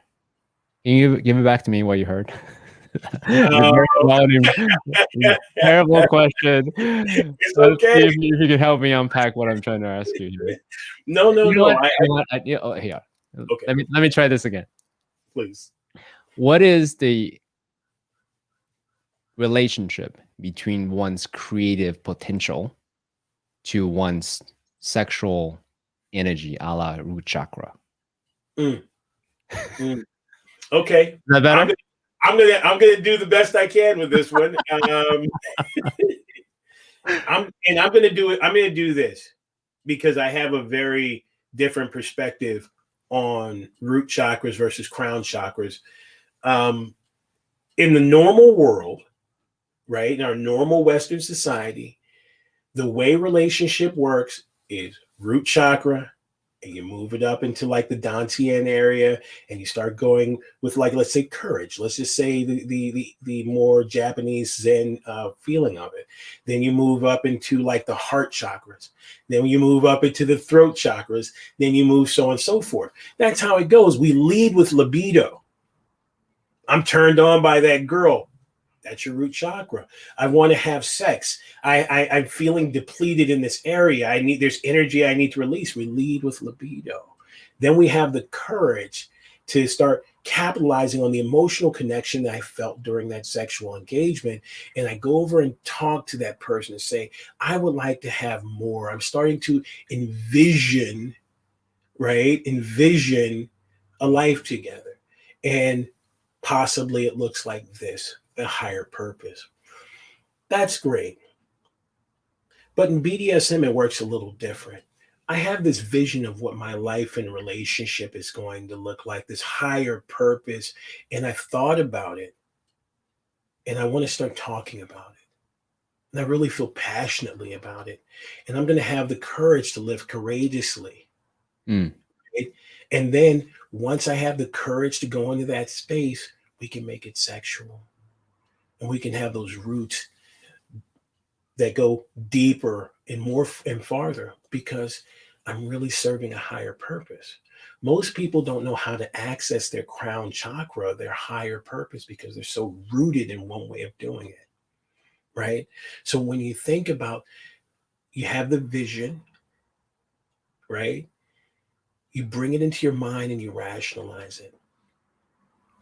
Can you give it back to me what you heard? The very annoying, terrible question. It's Let's okay. see if you can help me unpack what I'm trying to ask you here. No, no, You know no. what? You know what? Here. Okay. Let me try this again. Please. What is the relationship between one's creative potential to one's sexual energy, a la root chakra? Mm, mm. Okay. Is that better? I'm gonna do the best I can with this one. I'm gonna do it. I'm gonna do this because I have a very different perspective on root chakras versus crown chakras. In the normal world, right, in our normal Western society, the way relationship works is root chakra, and you move it up into like the Dantian area, and you start going with, like, let's say courage. Let's just say the more Japanese Zen feeling of it. Then you move up into like the heart chakras. Then you move up into the throat chakras. Then you move so on and so forth. That's how it goes. We lead with libido. I'm turned on by that girl. That's your root chakra. I want to have sex. I'm feeling depleted in this area. There's energy I need to release. We lead with libido. Then we have the courage to start capitalizing on the emotional connection that I felt during that sexual engagement. And I go over and talk to that person and say, I would like to have more. I'm starting to envision, right? Envision a life together. And possibly it looks like this, a higher purpose. That's great. But in BDSM, it works a little different. I have this vision of what my life and relationship is going to look like, this higher purpose. And I've thought about it, and I want to start talking about it. And I really feel passionately about it. And I'm going to have the courage to live courageously. Mm. Right? And then once I have the courage to go into that space, we can make it sexual. And we can have those roots that go deeper and more and farther, because I'm really serving a higher purpose. Most people don't know how to access their crown chakra, their higher purpose, because they're so rooted in one way of doing it, right? So when you think about, you have the vision, right? You bring it into your mind and you rationalize it.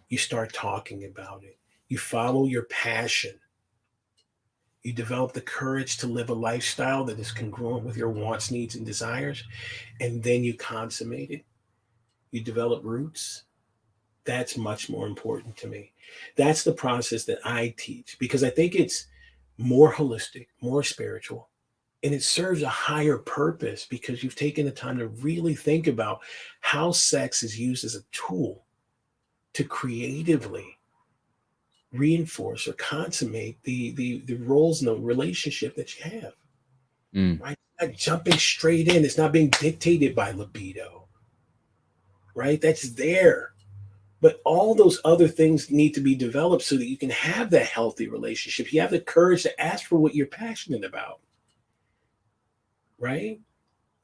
You start talking about it. You follow your passion. You develop the courage to live a lifestyle that is congruent with your wants, needs, and desires, and then you consummate it. You develop roots. That's much more important to me. That's the process that I teach, because I think it's more holistic, more spiritual, and it serves a higher purpose, because you've taken the time to really think about how sex is used as a tool to creatively reinforce or consummate the roles in the relationship that you have. Right? It's not jumping straight in. It's not being dictated by libido. Right? That's there. But all those other things need to be developed so that you can have that healthy relationship. You have the courage to ask for what you're passionate about. Right?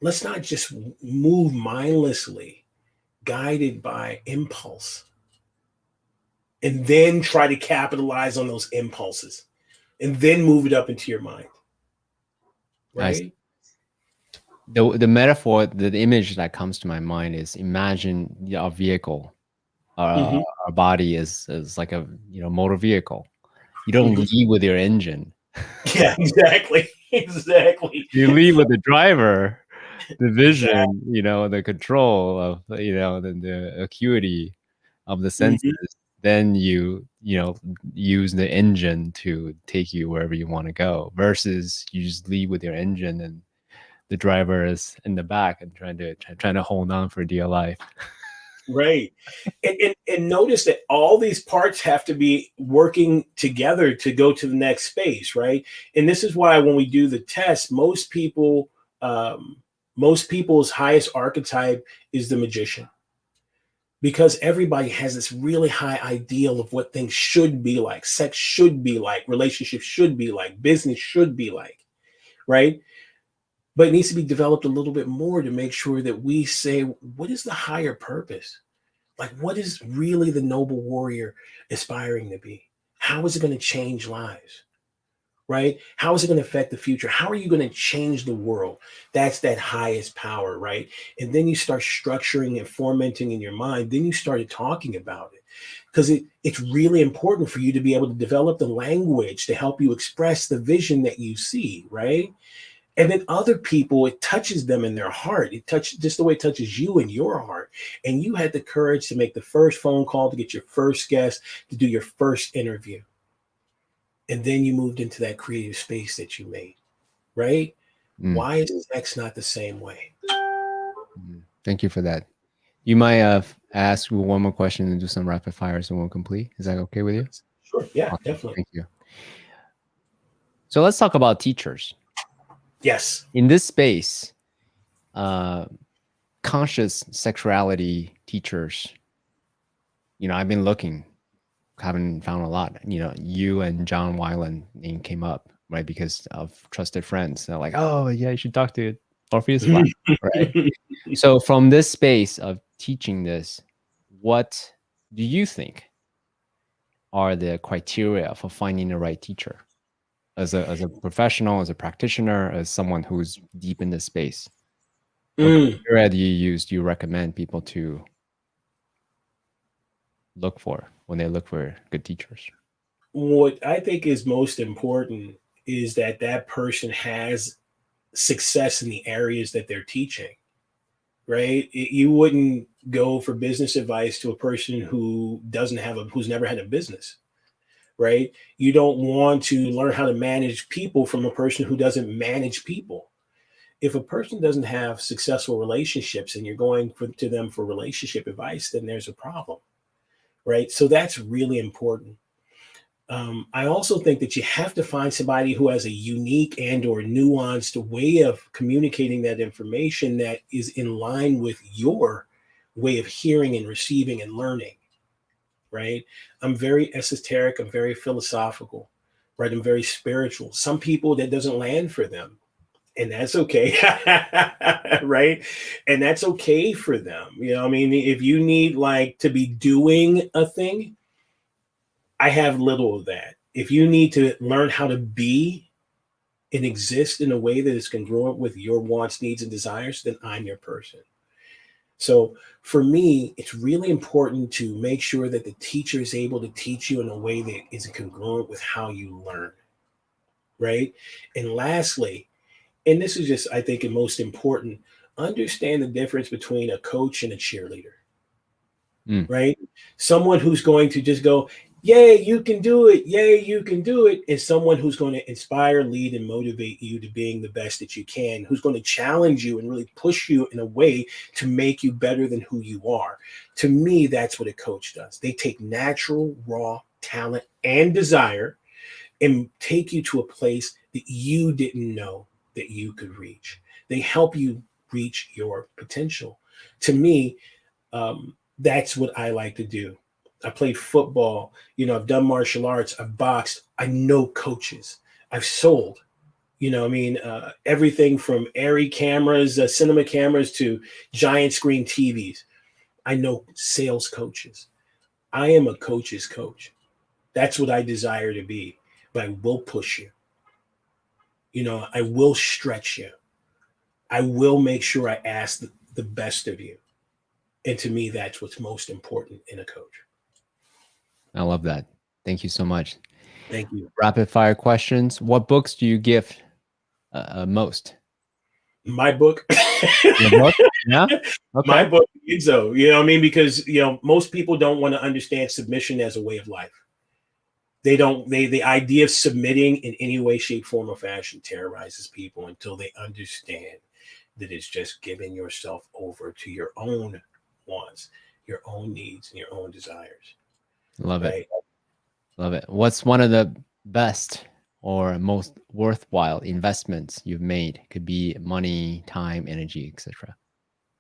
Let's not just move mindlessly, guided by impulse, and then try to capitalize on those impulses and then move it up into your mind. Right? The metaphor, the image that comes to my mind is, imagine a vehicle. Our body is like a motor vehicle. You don't lead with your engine. Yeah, exactly. Exactly. You leave with the driver, the Exactly. vision, the control of, the acuity of the senses. Mhm. Then use the engine to take you wherever you want to go, versus you just leave with your engine and the driver is in the back and trying to hold on for dear life. Right. And notice that all these parts have to be working together to go to the next space, right? And this is why when we do the test, most people's highest archetype is the magician, because everybody has this really high ideal of what things should be like, sex should be like, relationships should be like, business should be like, right? But it needs to be developed a little bit more to make sure that we say, what is the higher purpose? Like, what is really the noble warrior aspiring to be? How is it going to change lives? Right? How is it going to affect the future? How are you going to change the world? That's that highest power, right? And then you start structuring and fomenting in your mind. Then you started talking about it, because it's really important for you to be able to develop the language to help you express the vision that you see, right? And then other people, it touches them in their heart. It touches just the way it touches you in your heart. And you had the courage to make the first phone call, to get your first guest, to do your first interview. And then you moved into that creative space that you made, right? Mm, Why is sex not the same way? Thank you for that. You might ask one more question and do some rapid fire so we'll complete. Is that okay with you? Sure. Yeah, Awesome. definitely. Thank you. So let's talk about teachers. Yes. In this space, conscious sexuality teachers, I've been looking, haven't found a lot. You and John Weiland name came up, right? Because of trusted friends. They're like, oh, yeah, you should talk to Orpheus Weiland, right? So from this space of teaching this, what do you think are the criteria for finding the right teacher as a professional, as a practitioner, as someone who's deep in this space? What Mm. criteria do you use? Do you recommend people to look for when they look for good teachers? What I think is most important is that that person has success in the areas that they're teaching, right? You wouldn't go for business advice to a person who who's never had a business, right? You don't want to learn how to manage people from a person who doesn't manage people. If a person doesn't have successful relationships and you're going to them for relationship advice, then there's a problem, right? So that's really important. I also think that you have to find somebody who has a unique and or nuanced way of communicating that information that is in line with your way of hearing and receiving and learning, right? I'm very esoteric, I'm very philosophical, right? I'm very spiritual. Some people that doesn't land for them, and that's okay. Right? And that's okay for them. I mean, if you need like to be doing a thing, I have little of that. If you need to learn how to be and exist in a way that is congruent with your wants, needs, and desires, then I'm your person. So for me, it's really important to make sure that the teacher is able to teach you in a way that is congruent with how you learn, right? And lastly, and this is just, I think, the most important, understand the difference between a coach and a cheerleader, Mm. right? Someone who's going to just go, yay, you can do it. Yay, you can do it. Is someone who's going to inspire, lead, and motivate you to being the best that you can, who's going to challenge you and really push you in a way to make you better than who you are. To me, that's what a coach does. They take natural, raw talent and desire and take you to a place that you didn't know that you could reach. They help you reach your potential. To me, that's what I like to do. I played football, I've done martial arts, I've boxed, I know coaches, I've sold, I mean, everything from airy cameras, cinema cameras to giant screen TVs. I know sales coaches. I am a coach's coach. That's what I desire to be, but I will push you. I will stretch you. I will make sure I ask the best of you. And to me, that's what's most important in a coach. I love that. Thank you so much. Thank you. Rapid fire questions. What books do you gift most? My book. Your book? Yeah. My Okay. book, Enso. You know what I mean? Because most people don't want to understand submission as a way of life. They don't. The idea of submitting in any way, shape, form, or fashion terrorizes people until they understand that it's just giving yourself over to your own wants, your own needs, and your own desires. Love it. Right? Love it. What's one of the best or most worthwhile investments you've made? Could be money, time, energy, etc.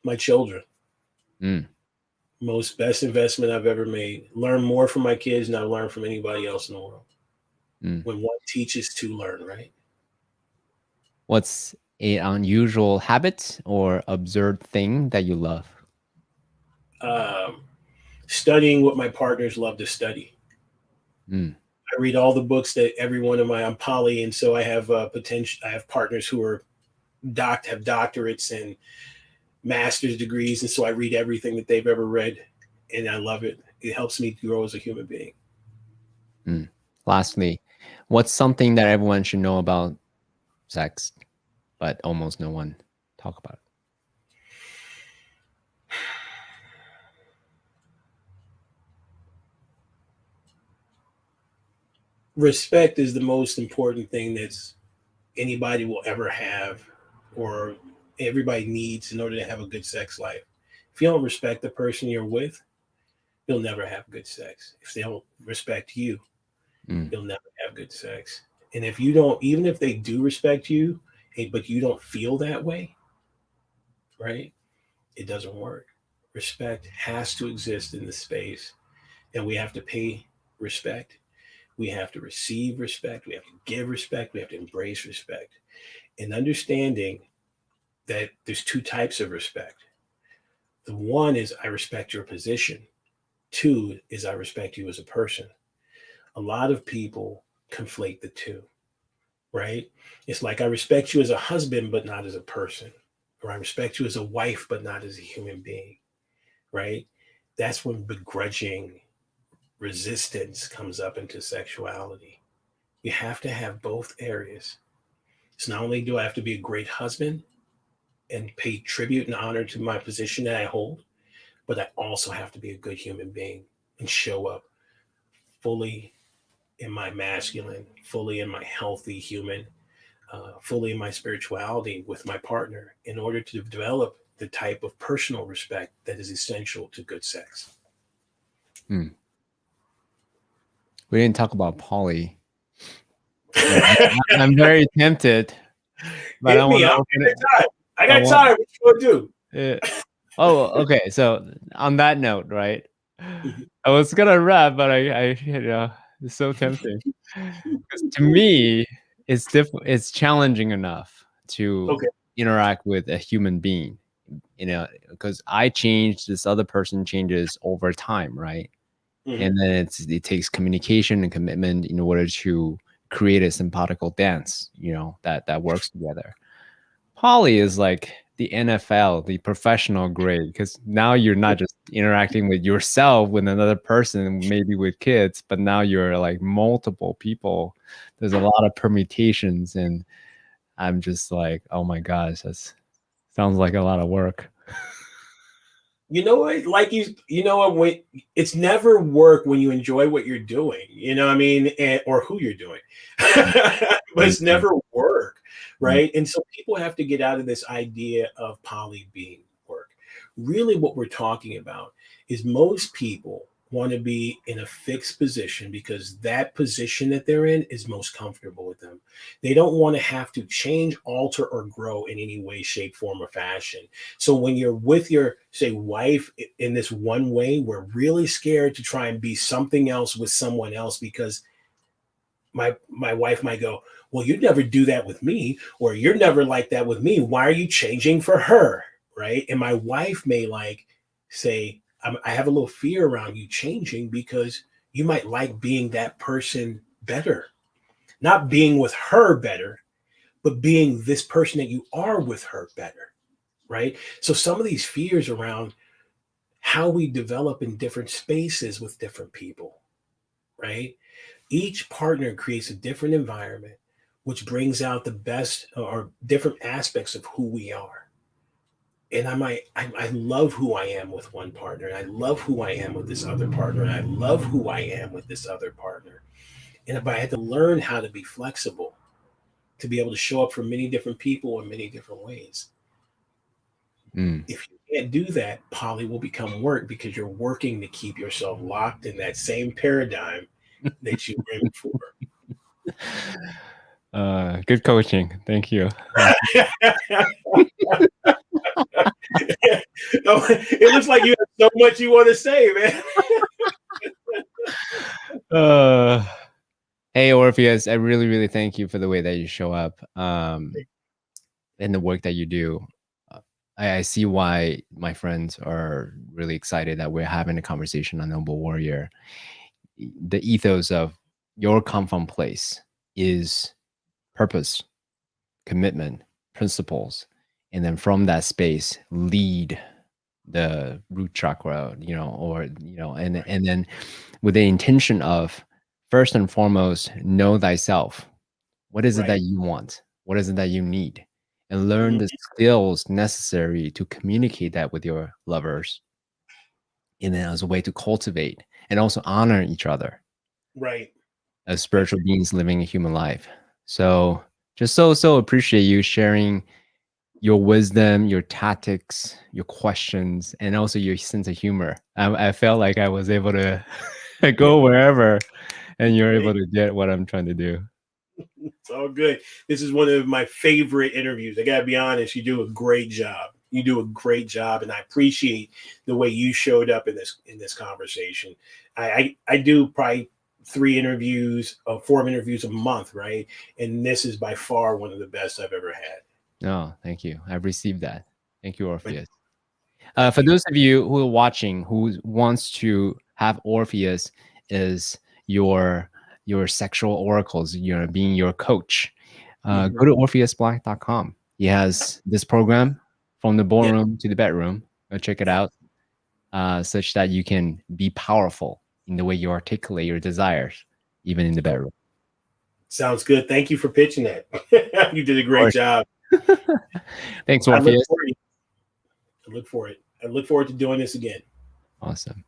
My children. Mm, Most best investment I've ever made. Learn more from my kids than I learned from anybody else in the world. mm. When one teaches to learn, right? What's an unusual habit or absurd thing that you love? Um, Studying what my partners love to study. Mm, I read all the books that every one of I'm poly, and so I have potential. I have partners who are have doctorates and master's degrees, and so I read everything that they've ever read, and I love it. It helps me grow as a human being. mm. Lastly, what's something that everyone should know about sex, but almost no one talk about? Respect is the most important thing that's anybody will ever have, or everybody needs in order to have a good sex life. If you don't respect the person you're with, you'll never have good sex. If they don't respect you, Mm, you'll never have good sex. And if you don't, even if they do respect you, but you don't feel that way, right? It doesn't work. Respect has to exist in the space, and we have to pay respect. We have to receive respect. We have to give respect. We have to embrace respect. And understanding that there's two types of respect. The one is I respect your position. Two is I respect you as a person. A lot of people conflate the two, right? It's like I respect you as a husband, but not as a person. Or I respect you as a wife, but not as a human being, right? That's when begrudging resistance comes up into sexuality. You have to have both areas. It's not only do I have to be a great husband and pay tribute and honor to my position that I hold, but I also have to be a good human being and show up fully in my masculine, fully in my healthy human, fully in my spirituality with my partner in order to develop the type of personal respect that is essential to good sex. mm. We didn't talk about poly. So I'm very tempted, but I Hit want me to up. open I it. got time. I I got want. time. What you gonna do? Oh, okay. So on that note, right? Mhm. I was gonna rap, but it's so tempting. Because to me, it's challenging enough to Okay. interact with a human being, because I change, this other person changes over time, right? Mhm. And then it takes communication and commitment in order to create a sympathical dance, that works together. Poly is like the NFL, the professional grade, because now you're not just interacting with yourself, with another person, maybe with kids, but now you're like multiple people. There's a lot of permutations, and I'm just like, oh my gosh, that sounds like a lot of work. You know what? Like you know what? When it's never work when you enjoy what you're doing. You know what I mean? Or who you're doing, but it's Mhm. never work, Mhm. right? And so people have to get out of this idea of poly being work. Really, what we're talking about is most people want to be in a fixed position because that position that they're in is most comfortable with them. They don't want to have to change, alter, or grow in any way, shape, form, or fashion. So when you're with your, say, wife in this one way, we're really scared to try and be something else with someone else because my wife might go, well, you'd never do that with me, or you're never like that with me. Why are you changing for her? Right. And my wife may say, I have a little fear around you changing because you might like being that person better, not being with her better, but being this person that you are with her better. Right. So some of these fears around how we develop in different spaces with different people, right? Each partner creates a different environment which brings out the best or different aspects of who we are. And I love who I am with one partner, and I love who I am with this other partner, and I love who I am with this other partner. And if I had to learn how to be flexible, to be able to show up for many different people in many different ways. If you can't do that, poly will become work because you're working to keep yourself locked in that same paradigm that you were in before. Good coaching. Thank you. Oh, it looks like you have so much you want to say, man. Hey, Orpheus, I really, really thank you for the way that you show up and the work that you do. I see why my friends are really excited that we're having a conversation on Noble Warrior. The ethos of your come from place is purpose, commitment, principles, and then from that space lead the root chakra, and then with the intention of first and foremost know thyself. What is it that you want? What is it that you need? And learn the skills necessary to communicate that with your lovers, and then as a way to cultivate and also honor each other, Right, as spiritual beings living a human life. So just so appreciate you sharing your wisdom, your tactics, your questions, and also your sense of humor. I felt like I was able to go wherever, and you're able to get what I'm trying to do. It's all good. This is one of my favorite interviews. I gotta be honest, you do a great job. You do a great job, and I appreciate the way you showed up in this conversation. I do probably 4 interviews a month, right? And this is by far one of the best I've ever had. Oh, thank you. I've received that. Thank you, Orpheus. Thank For you. those of you who are watching, who wants to have Orpheus as your sexual oracles, being your coach, go to orpheusblack.com. He has this program from the ballroom to the bedroom. Go check it out, such that you can be powerful in the way you articulate your desires, even in the bedroom. Sounds good. Thank you for pitching that. You did a great job. Thanks, Orpheus. I look forward to doing this again. Awesome.